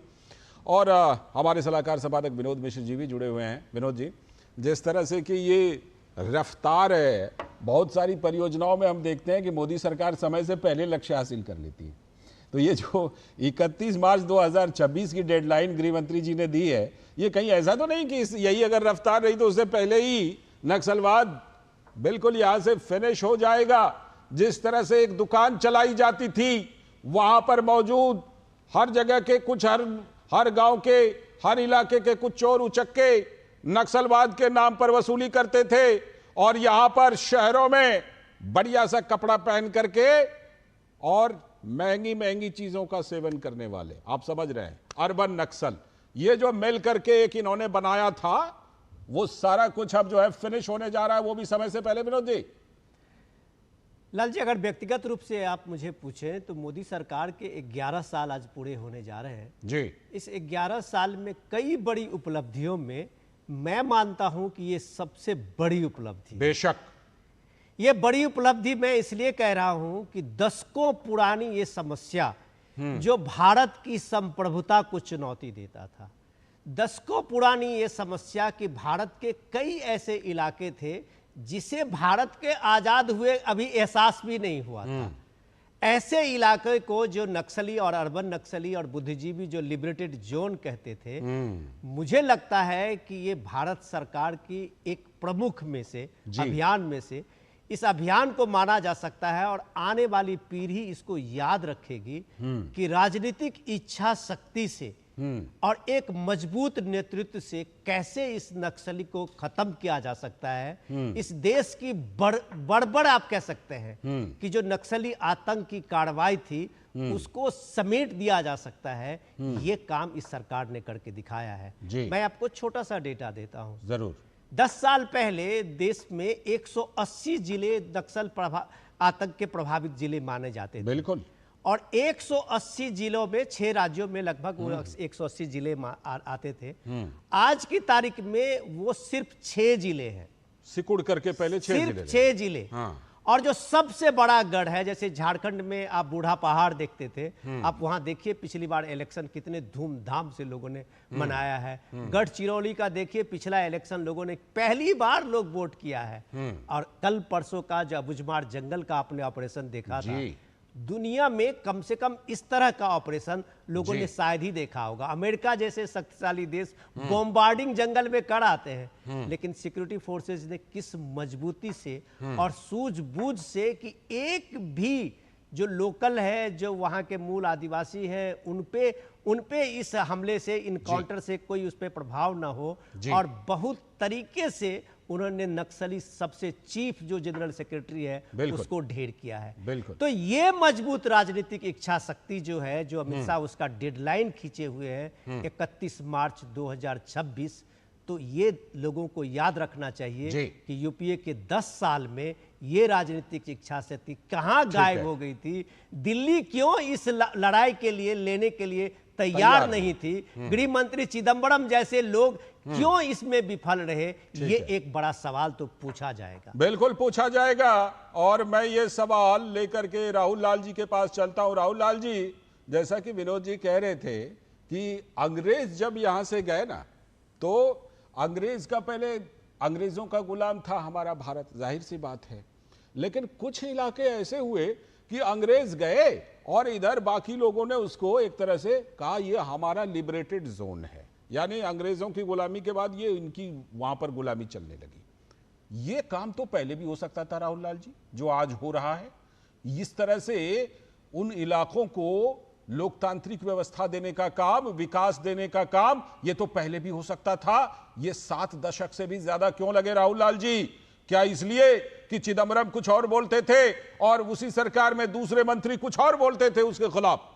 और हमारे सलाहकार संपादक विनोद मिश्र जी भी जुड़े हुए हैं। विनोद जी, जिस तरह से कि ये रफ्तार है, बहुत सारी परियोजनाओं में हम देखते हैं कि मोदी सरकार समय से पहले लक्ष्य हासिल कर लेती है। तो ये जो 31 मार्च 2026 की डेडलाइन गृह मंत्री जी ने दी है, ये कहीं ऐसा तो नहीं कि यही अगर रफ्तार रही तो उससे पहले ही नक्सलवाद बिल्कुल यहां से फिनिश हो जाएगा? जिस तरह से एक दुकान चलाई जाती थी, वहां पर मौजूद हर जगह के कुछ हर गांव के हर इलाके के कुछ चोर उचक्के नक्सलवाद के नाम पर वसूली करते थे और यहां पर शहरों में बढ़िया सा कपड़ा पहन करके और महंगी महंगी चीजों का सेवन करने वाले, आप समझ रहे हैं, अर्बन नक्सल। ये जो मिल करके एक इन्होंने बनाया था वो सारा कुछ अब जो है फिनिश होने जा रहा है, वो भी समय से पहले। विनोद जी, लाल जी, अगर व्यक्तिगत रूप से आप मुझे पूछें तो मोदी सरकार के 11 साल आज पूरे होने जा रहे हैं जी। इस 11 साल में कई बड़ी उपलब्धियों में मैं मानता हूं कि ये सबसे बड़ी उपलब्धि। बेशक ये बड़ी उपलब्धि मैं इसलिए कह रहा हूं कि दशकों पुरानी ये समस्या जो भारत की संप्रभुता को चुनौती देता था, दशकों पुरानी ये समस्या कि भारत के कई ऐसे इलाके थे जिसे भारत के आजाद हुए अभी एहसास भी नहीं हुआ था, ऐसे इलाके को जो नक्सली और अर्बन नक्सली और बुद्धिजीवी जो लिबरेटेड जोन कहते थे, मुझे लगता है कि ये भारत सरकार की एक प्रमुख में से अभियान में से इस अभियान को माना जा सकता है और आने वाली पीढ़ी इसको याद रखेगी कि राजनीतिक इच्छा शक्ति से और एक मजबूत नेतृत्व से कैसे इस नक्सली को खत्म किया जा सकता है। इस देश की बड़ आप कह सकते हैं कि जो नक्सली आतंक की कार्रवाई थी उसको समेट दिया जा सकता है। ये काम इस सरकार ने करके दिखाया है। मैं आपको छोटा सा डेटा देता हूं। जरूर। 10 साल पहले देश में 180 जिले नक्सल आतंक के प्रभावित जिले माने जाते थे। बिल्कुल। और 180 जिलों में 6 राज्यों में लगभग 180 जिले आते थे। आज की तारीख में वो सिर्फ 6 जिले हैं। सिकुड़ करके पहले 6 जिले, सिर्फ 6 जिले। और जो सबसे बड़ा गढ़ है, जैसे झारखंड में आप बूढ़ा पहाड़ देखते थे, आप वहां देखिए पिछली बार इलेक्शन कितने धूमधाम से लोगों ने मनाया है। गढ़चिरौली का देखिए पिछला इलेक्शन लोगों ने पहली बार लोग वोट किया है। और कल परसों का जो अबुझमाड़ जंगल का आपने ऑपरेशन देखा था, दुनिया में कम से कम इस तरह का ऑपरेशन लोगों ने शायद ही देखा होगा। अमेरिका जैसे शक्तिशाली देश बॉम्बार्डिंग जंगल में कर आते हैं, लेकिन सिक्योरिटी फोर्सेस ने किस मजबूती से और सूझबूझ से कि एक भी जो लोकल है, जो वहां के मूल आदिवासी हैं, उनपे इस हमले से, इनकाउंटर से कोई उस पर प्रभाव ना हो। और बहुत तरीके से उन्होंने नक्सली सबसे चीफ जो जनरल सेक्रेटरी है उसको ढेर किया है। तो ये मजबूत राजनीतिक इच्छा शक्ति जो है, जो अमित शाह उसका डेडलाइन खींचे हुए हैं 31 मार्च 2026, तो ये लोगों को याद रखना चाहिए कि यूपीए के 10 साल में ये राजनीतिक इच्छा शक्ति कहां गायब हो गई थी। दिल्ली क्यों इस लड़ाई के लिए लेने के लिए तैयार नहीं थी। गृह मंत्री चिदंबरम जैसे लोग क्यों इसमें विफल रहे, ये एक बड़ा सवाल तो पूछा जाएगा। बिल्कुल पूछा जाएगा। और मैं ये सवाल लेकर के राहुल लाल जी के पास चलता हूं। राहुल लाल जी, जैसा कि विनोद जी कह रहे थे कि अंग्रेज जब यहां से गए ना, तो अंग्रेज का पहले अंग्रेजों का गुलाम था हमारा भारत, जाहिर सी बात है। लेकिन कुछ इलाके ऐसे हुए कि अंग्रेज गए और इधर बाकी लोगों ने उसको एक तरह से कहा ये हमारा लिबरेटेड जोन है, यानी अंग्रेजों की गुलामी के बाद ये इनकी वहां पर गुलामी चलने लगी। ये काम तो पहले भी हो सकता था राहुल लाल जी, जो आज हो रहा है। इस तरह से उन इलाकों को लोकतांत्रिक व्यवस्था देने का काम, विकास देने का काम, ये तो पहले भी हो सकता था। ये 7 दशक से भी ज्यादा क्यों लगे राहुल लाल जी? क्या इसलिए कि चिदंबरम कुछ और बोलते थे और उसी सरकार में दूसरे मंत्री कुछ और बोलते थे उसके खिलाफ?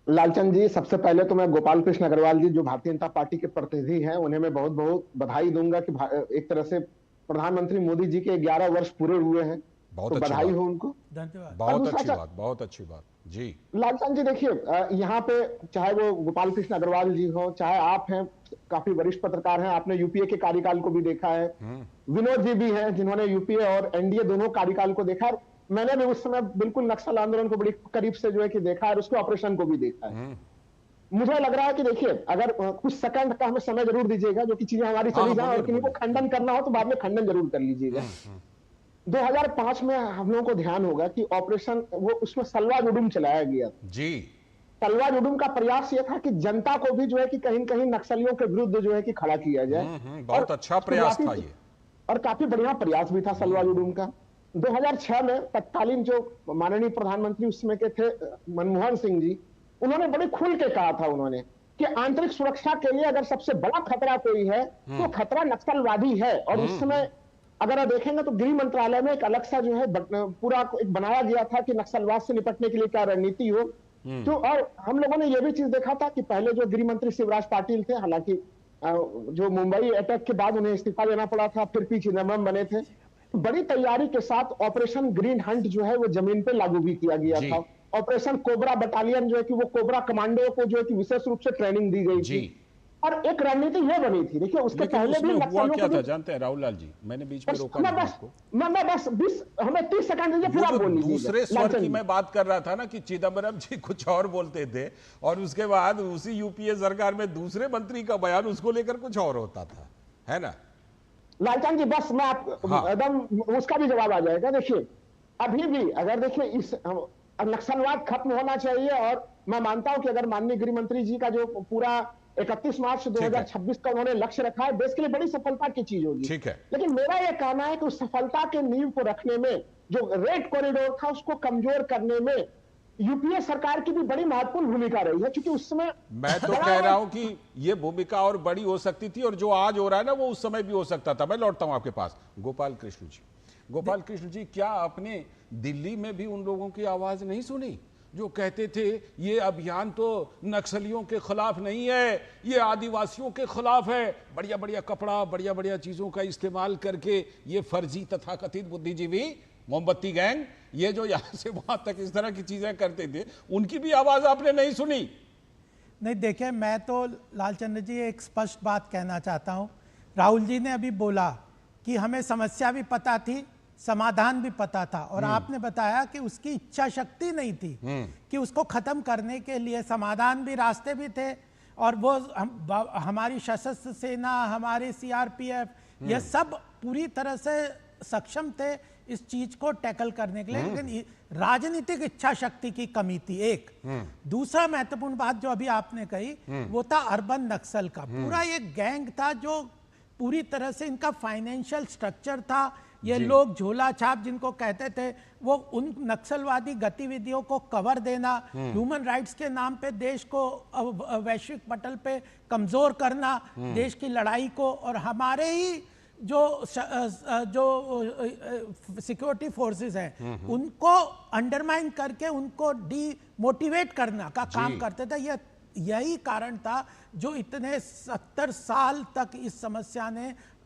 लालचंद जी, सबसे पहले तो मैं गोपाल कृष्ण अग्रवाल जी जो भारतीय जनता पार्टी के प्रतिनिधि हैं, उन्हें मैं बहुत बहुत बधाई दूंगा कि एक तरह से प्रधानमंत्री मोदी जी के 11 वर्ष पूरे हुए हैं। बहुत तो बधाई हो उनको। धन्यवाद। बहुत अच्छी बात, बहुत अच्छी बात जी। लालचंद जी देखिए, यहाँ पे चाहे वो गोपाल कृष्ण अग्रवाल जी हो, चाहे आप हैं, काफी वरिष्ठ पत्रकार हैं, आपने यूपीए के कार्यकाल को भी देखा है। विनोद जी भी हैं जिन्होंने यूपीए और एनडीए दोनों कार्यकाल को देखा है। मैंने भी उस समय बिल्कुल नक्सल आंदोलन को बड़ी करीब से जो है कि देखा है और उसके ऑपरेशन को भी देखा है। मुझे लग रहा है कि देखिए, अगर कुछ सेकंड का हमें समय जरूर दीजिएगा जो कि चीजें हमारी चली जाए और किसी को खंडन करना हो तो बाद में खंडन जरूर कर लीजिएगा। 2005 में हम लोगों को ध्यान होगा कि ऑपरेशन वो उसमें सलवा जुडुम चलाया गया जी। सलवा जुडुम का प्रयास ये था कि जनता को भी जो है कि कहीं न कहीं नक्सलियों के विरुद्ध जो है कि खड़ा किया जाए। बहुत अच्छा प्रयास था ये, और काफी बढ़िया प्रयास भी था सलवा जुडुम का। 2006 में तत्कालीन जो माननीय प्रधानमंत्री उस समय के थे मनमोहन सिंह जी, उन्होंने बड़े खुल के कहा था उन्होंने कि आंतरिक सुरक्षा के लिए अगर सबसे बड़ा खतरा कोई है तो खतरा नक्सलवादी है। और उस समय अगर आप देखेंगे तो गृह मंत्रालय में एक अलग सा जो है पूरा एक बनाया गया था कि नक्सलवाद से निपटने के लिए क्या रणनीति हो। तो और हम लोगों ने यह भी चीज देखा था कि पहले जो गृह मंत्री शिवराज पाटिल थे, हालांकि जो मुंबई अटैक के बाद उन्हें इस्तीफा देना पड़ा था, फिर पी चिदम्बरम बने थे, बड़ी तैयारी के साथ ऑपरेशन ग्रीन हंट जो है वो जमीन पे लागू भी किया गया था। ऑपरेशन कोबरा बटालियन जो है कि वो कोबरा कमांडो को जो है कि विशेष रूप से ट्रेनिंग दी गई थी और एक रणनीति यह बनी थी। देखिए उसके पहले भी हुआ क्या था जानते हैं राहुल लाल जी, मैंने बीच में रोका नहीं आपको। मैं बस 20 हमें 30 सेकंड दीजिए फिर आप बोल लीजिए। दूसरे स्वर की मैं बात कर रहा था ना कि चिदम्बरम जी कुछ और बोलते थे और उसके बाद उसी यूपीए सरकार में दूसरे मंत्री का बयान उसको लेकर कुछ और होता था, है ना लालचंद जी? बस मैं आप एकदम उसका भी जवाब आ जाएगा। देखिए अभी भी अगर देखिए इस नक्सलवाद खत्म होना चाहिए और मैं मानता हूं कि अगर माननीय गृह मंत्री जी का जो पूरा 31 मार्च 2026 का उन्होंने लक्ष्य रखा है, देश के लिए बड़ी सफलता की चीज होगी। ठीक है। लेकिन मेरा यह कहना है कि उस सफलता के नींव को रखने में जो रेड कॉरिडोर था उसको कमजोर करने में यूपीए सरकार की भी बड़ी महत्वपूर्ण भूमिका रही है, क्योंकि उस समय मैं तो कह रहा हूं कि ये भूमिका और बड़ी हो सकती थी और जो आज हो रहा है ना वो उस समय भी हो सकता था। मैं लौटता हूं आपके पास। गोपाल कृष्ण जी, गोपाल कृष्ण जी, क्या आपने दिल्ली में भी उन लोगों की आवाज नहीं सुनी जो कहते थे ये अभियान तो नक्सलियों के खिलाफ नहीं है, ये आदिवासियों के खिलाफ है, बढ़िया बढ़िया कपड़ा, बढ़िया बढ़िया चीजों का इस्तेमाल करके ये फर्जी तथाकथित बुद्धिजीवी मोमबत्ती गैंग, ये जो यहां से वहां तक इस तरह की चीजें करते थे, उनकी भी आवाज आपने नहीं सुनी? नहीं, देखिए मैं तो लालचंद्र जी एक स्पष्ट बात कहना चाहता हूं। राहुल जी ने अभी बोला कि हमें समस्या भी पता थी, समाधान भी पता था, और आपने बताया कि उसकी इच्छा शक्ति नहीं थी कि उसको खत्म करने के लिए समाधान भी रास्ते भी थे, और वो हमारी सशस्त्र सेना, हमारे सीआरपीएफ ये सब पूरी तरह से सक्षम थे इस चीज को टैकल करने के लिए, लेकिन राजनीतिक इच्छा शक्ति की कमी थी एक। दूसरा महत्वपूर्ण बात जो अभी आपने कही वो था अर्बन नक्सल का। पूरा ये गैंग था जो पूरी तरह से इनका फाइनेंशियल स्ट्रक्चर था। ये लोग झोला छाप जिनको कहते थे, वो उन नक्सलवादी गतिविधियों को कवर देना, ह्यूमन राइट्स के नाम पे देश को वैश्विक पटल पे कमजोर करना, देश की लड़ाई को, और हमारे ही जो सिक्योरिटी फोर्सेस हैं उनको अंडरमाइन करके उनको डीमोटिवेट करना का काम करते थे। यही कारण था जो इतने 70 साल तक इस समस्या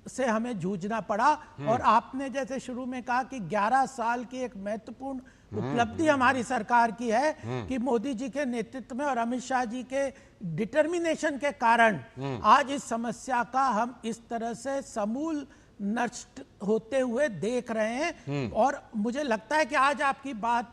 से हमें जूझना पड़ा। और आपने जैसे शुरू में कहा कि 11 साल की एक महत्वपूर्ण उपलब्धि हमारी सरकार की है कि मोदी जी के नेतृत्व में और अमित शाह जी के डिटर्मिनेशन के कारण आज इस समस्या का हम इस तरह से समूल नष्ट होते हुए देख रहे हैं। और मुझे लगता है कि आज आपकी बात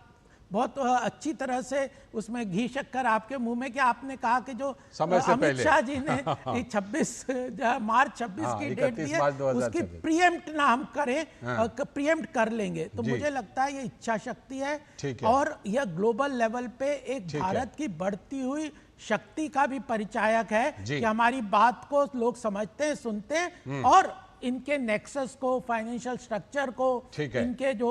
बहुत अच्छी तरह से उसमें घी शक्कर आपके मुंह में कि आपने कहा कि जो अमित शाह जी ने 26 मार्च 26 की डेट दी है उसकी प्रीएम्प्ट ना हम करें, प्रीएम्प्ट कर लेंगे। तो मुझे लगता है ये इच्छा शक्ति है और यह ग्लोबल लेवल पे एक भारत की बढ़ती हुई शक्ति का भी परिचायक है कि हमारी बात को लोग समझते हैं, सुनते हैं, और इनके नेक्सस को, फाइनेंशियल स्ट्रक्चर को, इनके जो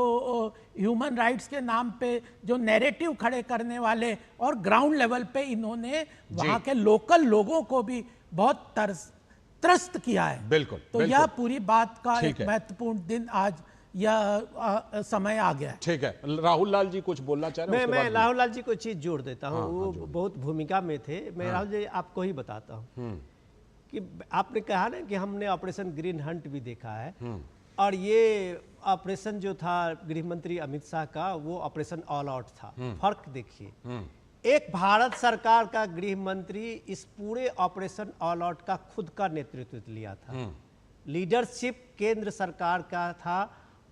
ह्यूमन राइट्स के नाम पे जो नैरेटिव खड़े करने वाले, और ग्राउंड लेवल पे इन्होंने वहां के लोकल लोगों को भी बहुत त्रस्त किया है। बिल्कुल, तो यह पूरी बात का एक महत्वपूर्ण दिन आज यह समय आ गया है। ठीक है, राहुल लाल जी कुछ बोलना चाह रहे हैं? मैं राहुल लाल जी को चीज जोड़ देता हूँ। वो बहुत भूमिका में थे। मैं राहुल जी आपको ही बताता हूँ कि आपने कहा ना कि हमने ऑपरेशन ग्रीन हंट भी देखा है, और ये ऑपरेशन जो था गृह मंत्री अमित शाह का वो ऑपरेशन ऑल आउट था। फर्क देखिए, एक भारत सरकार का गृह मंत्री इस पूरे ऑपरेशन ऑल आउट का खुद का नेतृत्व लिया था। लीडरशिप केंद्र सरकार का था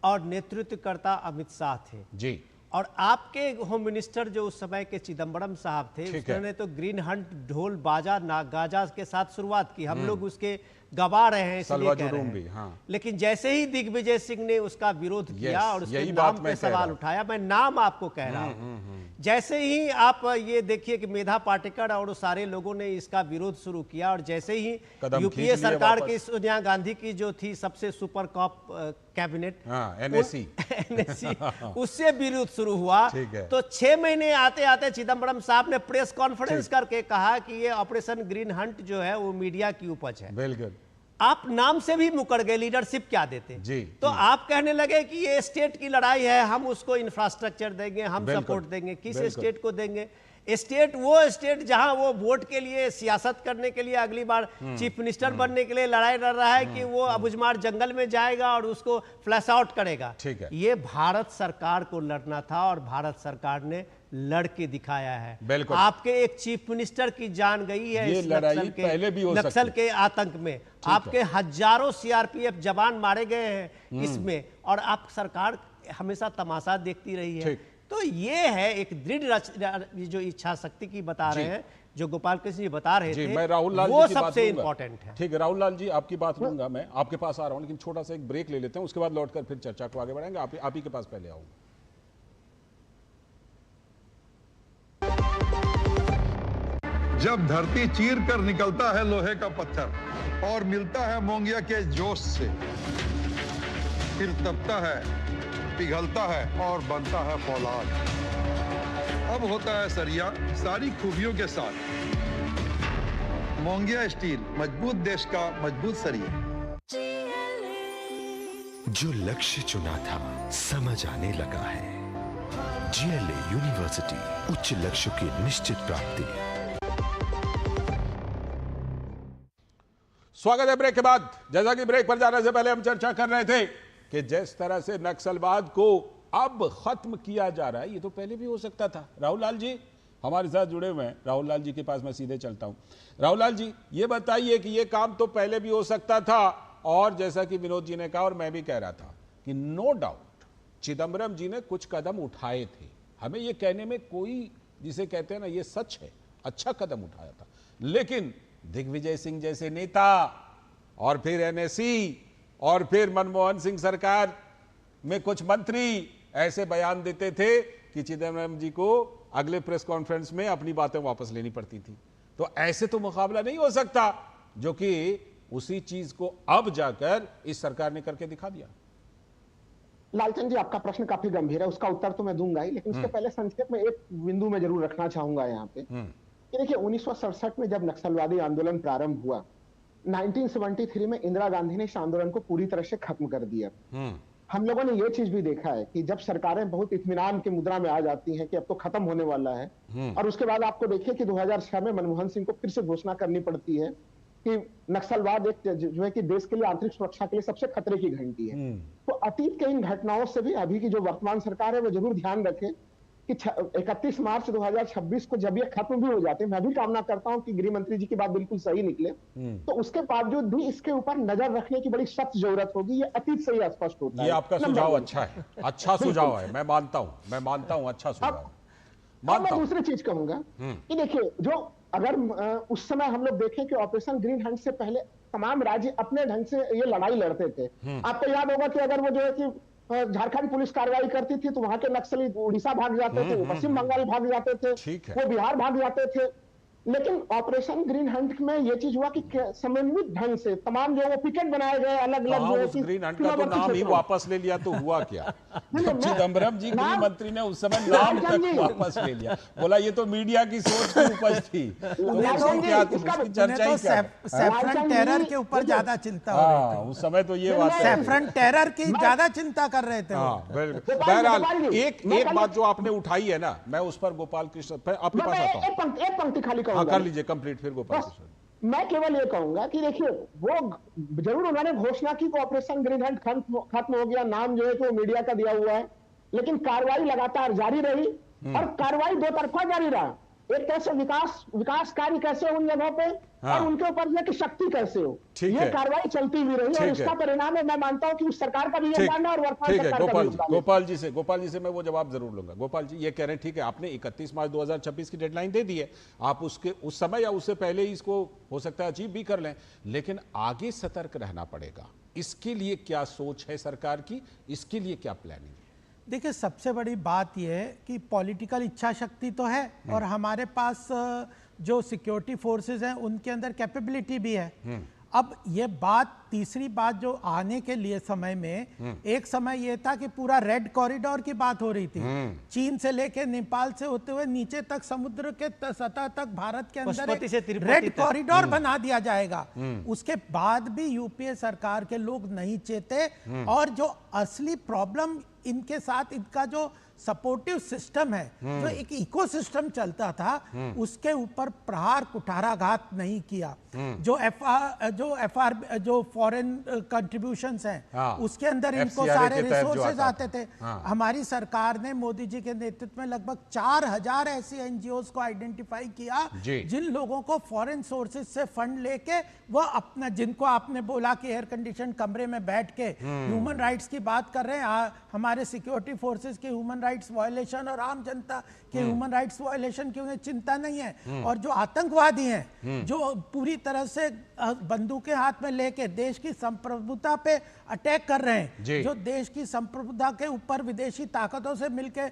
और नेतृत्वकर्ता अमित शाह थे जी। और आपके होम मिनिस्टर जो उस समय के चिदम्बरम साहब थे, उन्होंने तो ग्रीन हंट ढोल बाजा नागाजा के साथ शुरुआत की। हम लोग उसके गवा रहे हैं, इसलिए कह रहे हैं। लेकिन जैसे ही दिग्विजय सिंह ने उसका विरोध किया और उसके नाम पे सवाल उठाया, मैं नाम आपको कह रहा हूं, जैसे ही आप ये देखिए कि मेधा पाटेकर और सारे लोगों ने इसका विरोध शुरू किया और जैसे ही यूपीए सरकार की सोनिया गांधी की जो थी सबसे सुपर कॉप कैबिनेट एनएससी उससे विरोध शुरू हुआ, तो 6 महीने आते आते चिदम्बरम साहब ने प्रेस कॉन्फ्रेंस करके कहा कि ये ऑपरेशन ग्रीन हंट जो है वो मीडिया की उपज है। बिल्कुल, आप नाम से भी मुकर गए, लीडरशिप क्या देते जी, तो आप कहने लगे कि ये स्टेट की लड़ाई है, हम उसको इंफ्रास्ट्रक्चर देंगे, हम सपोर्ट देंगे। किस स्टेट को देंगे? स्टेट वो स्टेट जहां वो वोट के लिए, सियासत करने के लिए, अगली बार चीफ मिनिस्टर बनने के लिए लड़ाई लड़ रहा है कि वो अबुझमार जंगल में जाएगा और उसको फ्लैश आउट करेगा। ठीक है, ये भारत सरकार को लड़ना था और भारत सरकार ने लड़के दिखाया है। आपके एक चीफ मिनिस्टर की जान गई है ये लड़ाई पहले भी हो सकती है। नक्सल के आतंक में आपके हजारों सीआरपीएफ जवान मारे गए हैं इसमें, और आप सरकार हमेशा तमाशा देखती रही है। तो ये है एक दृढ़ जो इच्छा शक्ति की बता रहे हैं, जो गोपाल कृष्ण जी बता रहे थे, मैं राहुल लाल वो जी सबसे इंपॉर्टेंट है। ठीक है राहुल लाल जी, आपकी बात लूंगा, मैं आपके पास आ रहा हूं, लेकिन छोटा सा एक ब्रेक ले लेते हैं, उसके बाद लौटकर फिर चर्चा को आगे बढ़ाएंगे। आप ही के पास पहले आऊंगा। जब धरती चीर कर निकलता है लोहे का पत्थर और मिलता है मोंगिया के जोश से, फिर तपता है, पिघलता है और बनता है फौलाद। अब होता है सरिया सारी खूबियों के साथ। मोंगिया स्टील, मजबूत देश का मजबूत सरिया। जो लक्ष्य चुना था समझ आने लगा है। जीएलए यूनिवर्सिटी, उच्च लक्ष्य की निश्चित प्राप्ति। स्वागत है ब्रेक के बाद। जैसा कि ब्रेक पर जाने से पहले हम चर्चा कर रहे थे कि जिस तरह से नक्सलवाद को अब खत्म किया जा रहा है, ये तो पहले भी हो सकता था। राहुल लाल जी हमारे साथ जुड़े हुए हैं, राहुल लाल जी के पास मैं सीधे चलता हूं। राहुल लाल जी, ये बताइए कि ये काम तो पहले भी हो सकता था, और जैसा कि विनोद जी ने कहा और मैं भी कह रहा था कि नो डाउट चिदम्बरम जी ने कुछ कदम उठाए थे, हमें ये कहने में कोई, जिसे कहते हैं ना, ये सच है, अच्छा कदम उठाया था। लेकिन दिग्विजय सिंह जैसे नेता और फिर एनएससी और फिर मनमोहन सिंह सरकार में कुछ मंत्री ऐसे बयान देते थे कि चिदम्बरम जी को अगले प्रेस कॉन्फ्रेंस में अपनी बातें वापस लेनी पड़ती थी। तो ऐसे तो मुकाबला नहीं हो सकता, जो कि उसी चीज को अब जाकर इस सरकार ने करके दिखा दिया। लालचंद जी, आपका प्रश्न काफी गंभीर है, उसका उत्तर तो मैं दूंगा ही, लेकिन उसके पहले संक्षेप में एक बिंदु में जरूर रखना चाहूंगा यहाँ पे कि देखिए 1967 में जब नक्सलवादी आंदोलन प्रारंभ हुआ, 1973 में इंदिरा गांधी ने इस आंदोलन को पूरी तरह से खत्म कर दिया। हम लोगों ने ये चीज भी देखा है कि जब सरकारें बहुत इत्मीनान की मुद्रा में आ जाती हैं कि अब तो खत्म होने वाला है, और उसके बाद आपको देखिए कि 2006 में मनमोहन सिंह को फिर से घोषणा करनी पड़ती है कि नक्सलवाद एक जो है कि देश के लिए, आंतरिक सुरक्षा के लिए सबसे खतरे की घंटी है। तो अतीत के इन घटनाओं से भी अभी की जो वर्तमान सरकार है वो जरूर ध्यान रखे कि 31 मार्च 2026 को जब ये खत्म भी हो जाते हैं, मैं भी कामना करता हूं कि गृह मंत्री जी की बात बिल्कुल सही निकले, तो उसके बावजूद भी इसके ऊपर नजर रखने की बड़ी सख्त जरूरत होगी। ये अतीत से ही स्पष्ट होता है। ये आपका सुझाव अच्छा है, अच्छा सुझाव है, मैं मानता हूं अच्छा सुझाव। मैं दूसरी चीज कहूंगा कि देखिए, जो अगर उस समय हम लोग देखें कि ऑपरेशन ग्रीन हंट से पहले तमाम राज्य अपने ढंग से ये लड़ाई लड़ते थे। आपको याद होगा कि अगर वो जो है कि झारखंड पुलिस कार्रवाई करती थी तो वहां के नक्सली उड़ीसा भाग जाते थे, पश्चिम बंगाल भाग जाते थे, वो बिहार भाग जाते थे। लेकिन ऑपरेशन ग्रीन हंट में ये चीज हुआ कि समन्वित ढंग से तमाम जो वो पिकेट बनाए गए अलग अलग, ग्रीन हंट का तो नाम ही वापस ले लिया तो हुआ क्या? चिदम्बरम जी गृह मंत्री ने उस समय नाम तक वापस ले लिया, बोला ये तो मीडिया की सोच की उपज थी, चर्चा ही सैफरन टेरर के ऊपर ज्यादा चिंता हो रही थी उस समय, तो ये बात सैफरन टेरर की ज्यादा चिंता कर रहे थे। बहरहाल एक बात जो आपने उठाई है ना, मैं उस पर गोपाल कृष्ण आपके पास आता हूँ, एक पंक्ति खाली कर लीजिए कंप्लीट, फिर गोपाल कृष्ण। मैं केवल ये कहूंगा कि देखिए, वो जरूर उन्होंने घोषणा की कि ऑपरेशन ग्रीन हंट खत्म हो गया, नाम जो है कि वो मीडिया का दिया हुआ है, लेकिन कार्रवाई लगातार जारी रही, और कार्रवाई दो तरफा जारी रहा। एक कैसे विकास कार्य कैसे उन जगहों पे, और उनके ऊपर यह कि शक्ति कैसे हो, ये कार्रवाई चलती भी रही, और इसका परिणाम है, मैं मानता हूं कि उस सरकार का भी योगदान है और वर्तमान सरकार का भी योगदान है। गोपाल जी से मैं वो जवाब जरूर लूंगा। गोपाल जी ये कह रहे हैं, ठीक है, आपने 31 मार्च 2026 की डेडलाइन दे दी है, आप उसके उस समय या उससे पहले ही इसको हो सकता है अचीव भी कर लें, लेकिन आगे सतर्क रहना पड़ेगा। इसके लिए क्या सोच है सरकार की, इसके लिए क्या प्लानिंग है? देखिए, सबसे बड़ी बात यह है कि पॉलिटिकल इच्छा शक्ति तो है और हमारे पास जो सिक्योरिटी फोर्सेस हैं उनके अंदर कैपेबिलिटी भी है। अब ये बात, तीसरी बात जो आने के लिए समय में, एक समय ये था कि पूरा रेड कॉरिडोर की बात हो रही थी, चीन से लेके नेपाल से होते हुए नीचे तक समुद्र के सतह तक भारत के अंदर रेड कॉरिडोर बना दिया जाएगा। उसके बाद भी यूपीए सरकार के लोग नहीं चेते और जो असली प्रॉब्लम इनके साथ, इनका जो सपोर्टिव सिस्टम है, जो एक इकोसिस्टम चलता था, उसके ऊपर प्रहार कुठाराघात नहीं किया। जो फॉरेन कंट्रीब्यूशंस हैं, उसके अंदर इनको सारे रिसोर्सेज आते थे। हमारी सरकार ने मोदी जी के नेतृत्व में लगभग 4000 ऐसी एनजीओज को आइडेंटिफाई किया जिन लोगों को फॉरेन सोर्सेज से फंड लेके वह अपना, जिनको आपने बोला कि एयर कंडीशन कमरे में बैठ के ह्यूमन राइट्स की बात कर रहे हैं, हमारे सिक्योरिटी फोर्सेज के ह्यूमन राइट्स वायलेशन और आम जनता के ह्यूमन राइट्स वायलेशन की उन्हें चिंता नहीं है। और जो आतंकवादी हैं, जो पूरी तरह से बंदूकें हाथ में लेके देश की संप्रभुता पे अटैक कर रहे हैं, जो देश की संप्रभुता के ऊपर विदेशी ताकतों से मिलकर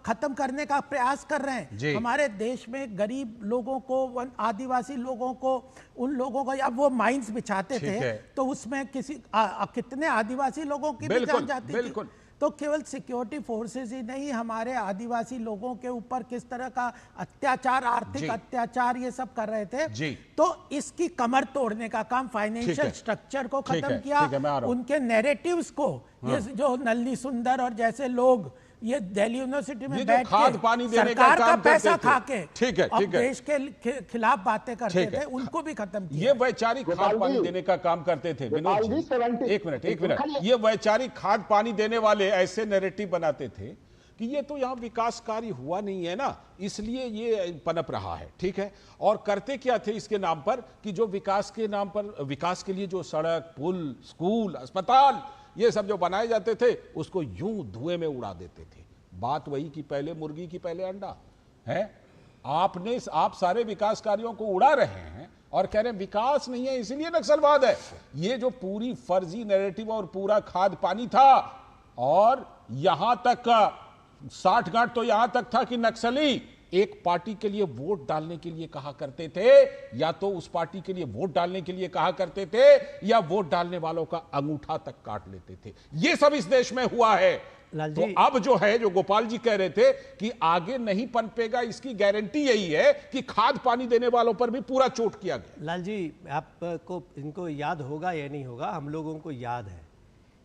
खत्म करने का प्रयास कर रहे हैं, हमारे देश में गरीब लोगों को, आदिवासी लोगों को, उन लोगों को, या वो माइंस बिछाते थे तो उसमें कितने आदिवासी लोगों की भी जान जाती थी। तो केवल सिक्योरिटी फोर्सेस ही नहीं, हमारे आदिवासी लोगों के ऊपर किस तरह का अत्याचार, आर्थिक अत्याचार, ये सब कर रहे थे। तो इसकी कमर तोड़ने का काम, फाइनेंशियल स्ट्रक्चर को खत्म किया, उनके नैरेटिव्स को, ये जो नलिनी सुंदर और जैसे लोग ये दिल्ली यूनिवर्सिटी में बैठ खाद पानी देने सरकार का पैसा खा के ठीक है देश के खिलाफ बातें करते थे, उनको भी खत्म किया। ये वैचारिक खाद पानी देने का काम करते थे विनोद जी। एक मिनट, ये वैचारिक खाद पानी देने वाले ऐसे नैरेटिव बनाते थे कि ये तो यहाँ विकास कार्य हुआ नहीं है ना, इसलिए ये पनप रहा है। ठीक है, और करते क्या थे इसके नाम पर कि जो विकास के नाम पर, विकास के लिए जो सड़क, पुल, स्कूल, अस्पताल, ये सब जो बनाए जाते थे, उसको यूं धुएं में उड़ा देते थे। बात वही कि पहले मुर्गी की पहले अंडा है। आप सारे विकास कार्यों को उड़ा रहे हैं और कह रहे हैं विकास नहीं है इसलिए नक्सलवाद है। ये जो पूरी फर्जी नैरेटिव और पूरा खाद पानी था, और यहां तक का 60 गांठ तो यहां तक था कि नक्सली एक पार्टी के लिए वोट डालने के लिए कहा करते थे, या तो उस पार्टी के लिए वोट डालने के लिए कहा करते थे, या वोट डालने वालों का अंगूठा तक काट लेते थे। ये सब इस देश में हुआ है। तो अब जो है, जो गोपाल जी कह रहे थे कि आगे नहीं पनपेगा, इसकी गारंटी यही है कि खाद पानी देने वालों पर भी पूरा चोट किया गया। लाल जी, आपको इनको याद होगा या नहीं होगा, हम लोगों को याद है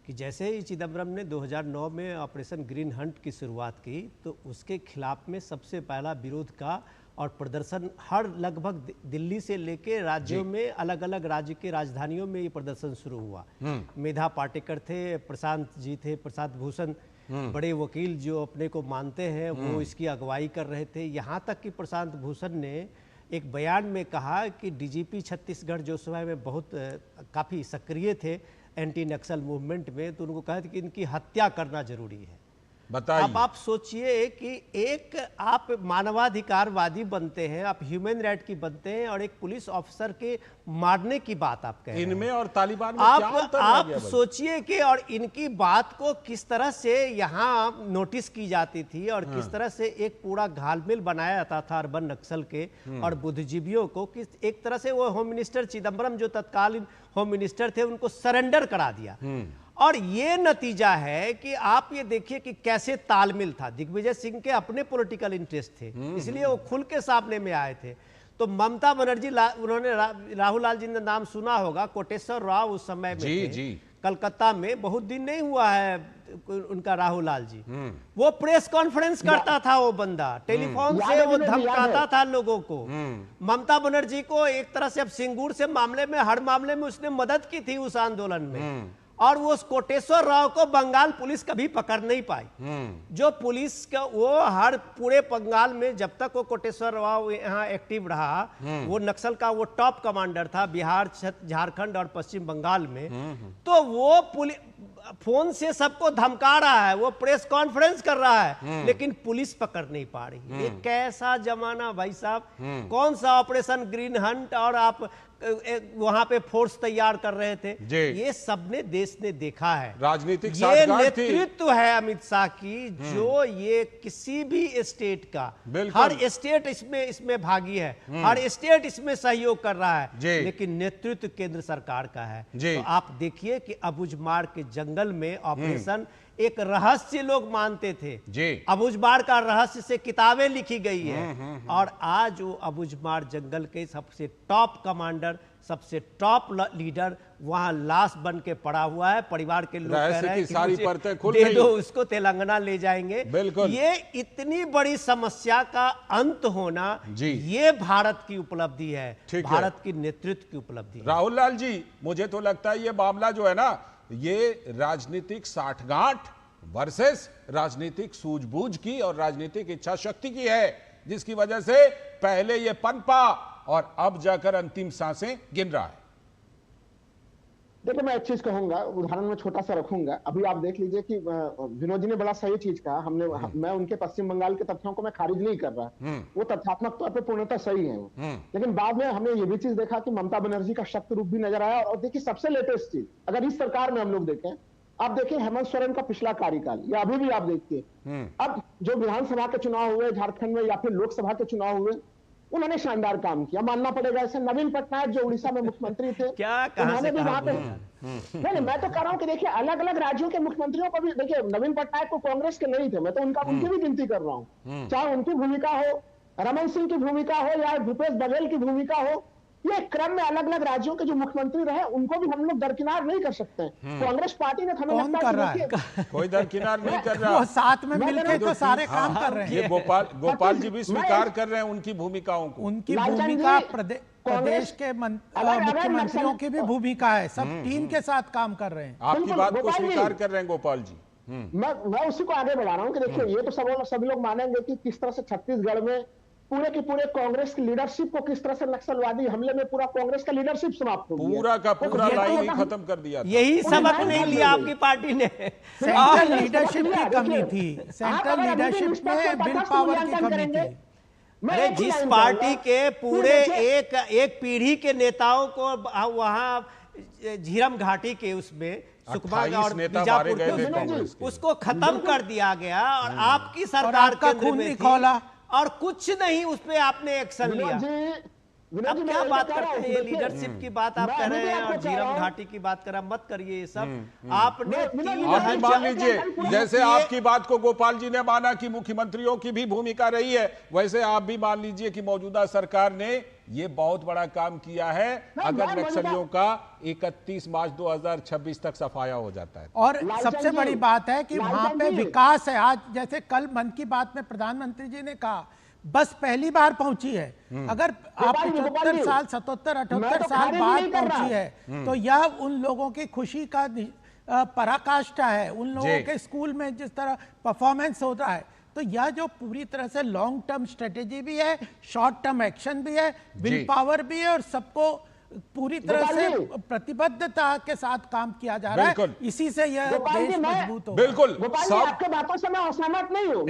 कि जैसे ही चिदम्बरम ने 2009 में ऑपरेशन ग्रीन हंट की शुरुआत की, तो उसके खिलाफ में सबसे पहला विरोध का और प्रदर्शन हर लगभग दिल्ली से लेके राज्यों में, अलग अलग राज्य के राजधानियों में ये प्रदर्शन शुरू हुआ। मेधा पाटेकर थे, प्रशांत जी थे, प्रशांत भूषण बड़े वकील जो अपने को मानते हैं, वो इसकी अगुवाई कर रहे थे। यहाँ तक कि प्रशांत भूषण ने एक बयान में कहा कि डीजीपी छत्तीसगढ़ जो समय में बहुत काफ़ी सक्रिय थे एंटी नक्सल मूवमेंट में, तो उनको कहा था कि इनकी हत्या करना जरूरी है। बताइए। अब आप सोचिए कि एक आप मानवाधिकारवादी बनते हैं, आप ह्यूमन राइट की बनते हैं, और एक पुलिस ऑफिसर के मारने की बात आप कह रहे हैं। इनमें और तालिबान में क्या अंतर है? आप सोचिए कि और इनकी बात को किस तरह से यहाँ नोटिस की जाती थी और किस तरह से एक पूरा घालमेल बनाया जाता था अर्बन नक्सल के और बुद्धिजीवियों को, किस एक तरह से वो होम मिनिस्टर चिदम्बरम जो तत्कालीन होम मिनिस्टर थे उनको सरेंडर करा दिया। और ये नतीजा है कि आप ये देखिए कि कैसे तालमेल था। दिग्विजय सिंह के अपने पॉलिटिकल इंटरेस्ट थे, इसलिए वो खुल के सामने में आए थे। तो ममता बनर्जी, उन्होंने राहुल लाल जी ने नाम सुना होगा, कोटेश्वर राव उस समय में थे कलकत्ता में, बहुत दिन नहीं हुआ है उनका राहुल लाल जी। वो प्रेस कॉन्फ्रेंस करता था, वो बंदा टेलीफोन से वो धमकाता था लोगों को। ममता बनर्जी को एक तरह से अब सिंगूर से मामले में, हर मामले में उसने मदद की थी उस आंदोलन में, और वो कोटेश्वर राव को बंगाल पुलिस कभी पकड़ नहीं पाई। जो पुलिस का वो हर पूरे बंगाल में जब तक वो कोटेश्वर राव यहाँ एक्टिव रहा, वो नक्सल का वो टॉप कमांडर था बिहार, झारखंड और पश्चिम बंगाल में। तो वो फोन से सबको धमका रहा है, वो प्रेस कॉन्फ्रेंस कर रहा है, लेकिन पुलिस पकड़ नहीं पा रही। ये कैसा जमाना भाई साहब, कौन सा ऑपरेशन ग्रीन हंट, और आप वहां पे फोर्स तैयार कर रहे थे। ये सबने देश ने देखा है। राजनीतिक ये नेतृत्व है अमित शाह की, जो ये किसी भी स्टेट का, हर स्टेट इसमें भागी है, हर स्टेट इसमें सहयोग कर रहा है, लेकिन नेतृत्व केंद्र सरकार का है। तो आप देखिए कि अबुझमाड़ के जंगल में ऑपरेशन एक रहस्य लोग मानते थे। अबुझमाड़ का रहस्य से किताबें लिखी गई है, और आज वो अबुझमाड़ जंगल के सबसे टॉप कमांडर, सबसे टॉप लीडर वहां लाश बन के पड़ा हुआ है। परिवार के लोग कह रहे हैं कि सारी परतें खुल दे दो उसको, तेलंगाना ले जाएंगे। बिल्कुल। ये इतनी बड़ी समस्या का अंत होना, ये भारत की उपलब्धि है, भारत की नेतृत्व की उपलब्धि। राहुल लाल जी, मुझे तो लगता है ये मामला जो है ना, ये राजनीतिक साठगांठ वर्सेस राजनीतिक सूझबूझ की और राजनीतिक इच्छा शक्ति की है, जिसकी वजह से पहले ये पनपा और अब जाकर अंतिम सांसें गिन रहा है। देखिए, मैं एक चीज कहूंगा, उदाहरण में छोटा सा रखूंगा। अभी आप देख लीजिए कि विनोद जी ने बड़ा सही चीज कहा। मैं उनके पश्चिम बंगाल के तथ्यों को मैं खारिज नहीं कर रहा, वो तथ्यात्मक तौर पर पूर्णतः सही है वो। लेकिन बाद में हमने ये भी चीज देखा कि ममता बनर्जी का शक्त रूप भी नजर आया। और देखिए, सबसे लेटेस्ट चीज अगर इस सरकार में हम लोग देखें, आप देखिए हेमंत सोरेन का पिछला कार्यकाल या अभी भी आप देखिए, अब जो विधानसभा के चुनाव हुए झारखंड में या फिर लोकसभा के चुनाव हुए, उन्होंने शानदार काम किया, मानना पड़ेगा। ऐसे नवीन पटनायक जो उड़ीसा में मुख्यमंत्री थे, उन्होंने भी वहां पे नहीं, मैं तो कह रहा हूं कि देखिए अलग अलग राज्यों के मुख्यमंत्रियों को भी देखिए, नवीन पटनायक को कांग्रेस के नहीं थे, मैं तो उनकी भी गिनती कर रहा हूं। चाहे उनकी भूमिका हो, रमन सिंह की भूमिका हो या भूपेश बघेल की भूमिका हो, ये क्रम में अलग अलग राज्यों के जो मुख्यमंत्री रहे उनको भी हम लोग दरकिनार नहीं कर सकते। कांग्रेस पार्टी ने हमें कौन कर रहा है? कोई दरकिनार नहीं कर रहा, वो साथ में मिलकर तो सारे काम कर रहे हैं। ये गोपाल जी भी स्वीकार कर रहे हैं उनकी भूमिकाओं को। उनकी भूमिका प्रदेश के मुख्यमंत्रियों की भी भूमिका है, सब टीम के साथ काम कर रहे हैं। आपकी बात को स्वीकार कर रहे हैं गोपाल जी। मैं उसी को आगे बढ़ा रहा हूँ कि देखिए, ये तो सभी लोग मानेंगे कि किस तरह से छत्तीसगढ़ में पूरे के पूरे कांग्रेस की लीडरशिप को किस तरह से नक्सलवादी हमले में पूरा कांग्रेस का लीडरशिप समाप्त हो गया, पूरा का पूरा लाइन ही खत्म कर दिया। यही सबक नहीं लिया आपकी पार्टी ने। सेंट्रल लीडरशिप की कमी थी, सेंट्रल लीडरशिप में विल पावर की कमी थी। अरे जिस पार्टी के पूरे एक पीढ़ी के नेताओं को वहां झीरम घाटी के उसमें सुकमा और बीजापुर के उसको खत्म कर दिया गया, और आपकी सरकार केंद्र में थी और कुछ नहीं उस पे आपने एक्शन लिया। अब क्या बात करते हैं, ये लीडरशिप की बात आप कह रहे हैं और झीरम घाटी की बात कर रहे हैं, मत करिए ये सब। आपने आप मान लीजिए, जैसे आपकी बात को गोपाल जी ने माना कि मुख्यमंत्रियों की भी भूमिका रही है, वैसे आप भी मान लीजिए कि मौजूदा सरकार ने ये बहुत बड़ा काम किया है। अगर नक्सलियों का 31 मार्च 2026 तक सफाया हो जाता है। और सबसे बड़ी बात है कि वहां पे विकास है। आज जैसे कल मन की बात में प्रधानमंत्री जी ने कहा, बस पहली बार पहुंची है। अगर आप 75 साल 77 78 साल बाद पहुंची है, तो यह उन लोगों की खुशी का पराकाष्ठा है। उन लोगों के स्कूल में जिस तरह परफॉर्मेंस होता है, तो यह जो पूरी तरह से लॉन्ग टर्म स्ट्रेटेजी भी है, शॉर्ट टर्म एक्शन भी है, विल पावर भी है, और सबको पूरी तरह से प्रतिबद्धता के साथ काम किया जा रहा है। इसी से यह देश मजबूत होगा। बिल्कुल, आपके बातों से मैं असहमत नहीं हूं।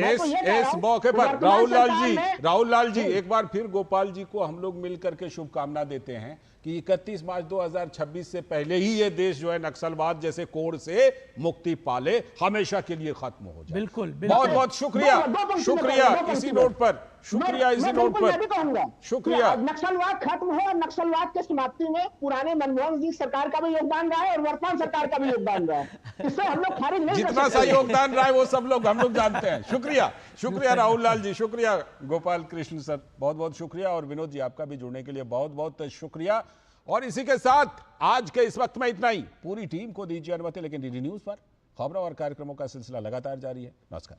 इस मौके पर राहुल लाल जी एक बार फिर गोपाल जी को हम लोग मिलकर के शुभकामना देते हैं कि 31 मार्च 2026 से पहले ही ये देश जो है नक्सलवाद जैसे कोड़ से मुक्ति पाले, हमेशा के लिए खत्म हो जाए। बिल्कुल, बहुत बहुत शुक्रिया। इसी नोट पर शुक्रिया, इसी नोट पर शुक्रिया। नक्सलवाद खत्म हो और नक्सलवाद के समाप्ति में पुराने मनमोहन जी सरकार का भी योगदान रहा है और वर्तमान सरकार का भी योगदान रहा है। इससे हम लोग खारिज नहीं, जितना सा योगदान रहा है वो सब लोग हम लोग जानते हैं। शुक्रिया राहुल लाल जी, शुक्रिया गोपाल कृष्ण सर, बहुत बहुत शुक्रिया। और विनोद जी, आपका भी जुड़ने के लिए बहुत बहुत शुक्रिया। और इसी के साथ आज के इस वक्त में इतना ही। पूरी टीम को दीजिए अनुमति, लेकिन डीडी न्यूज पर खबरों और कार्यक्रमों का सिलसिला लगातार जारी है। नमस्कार।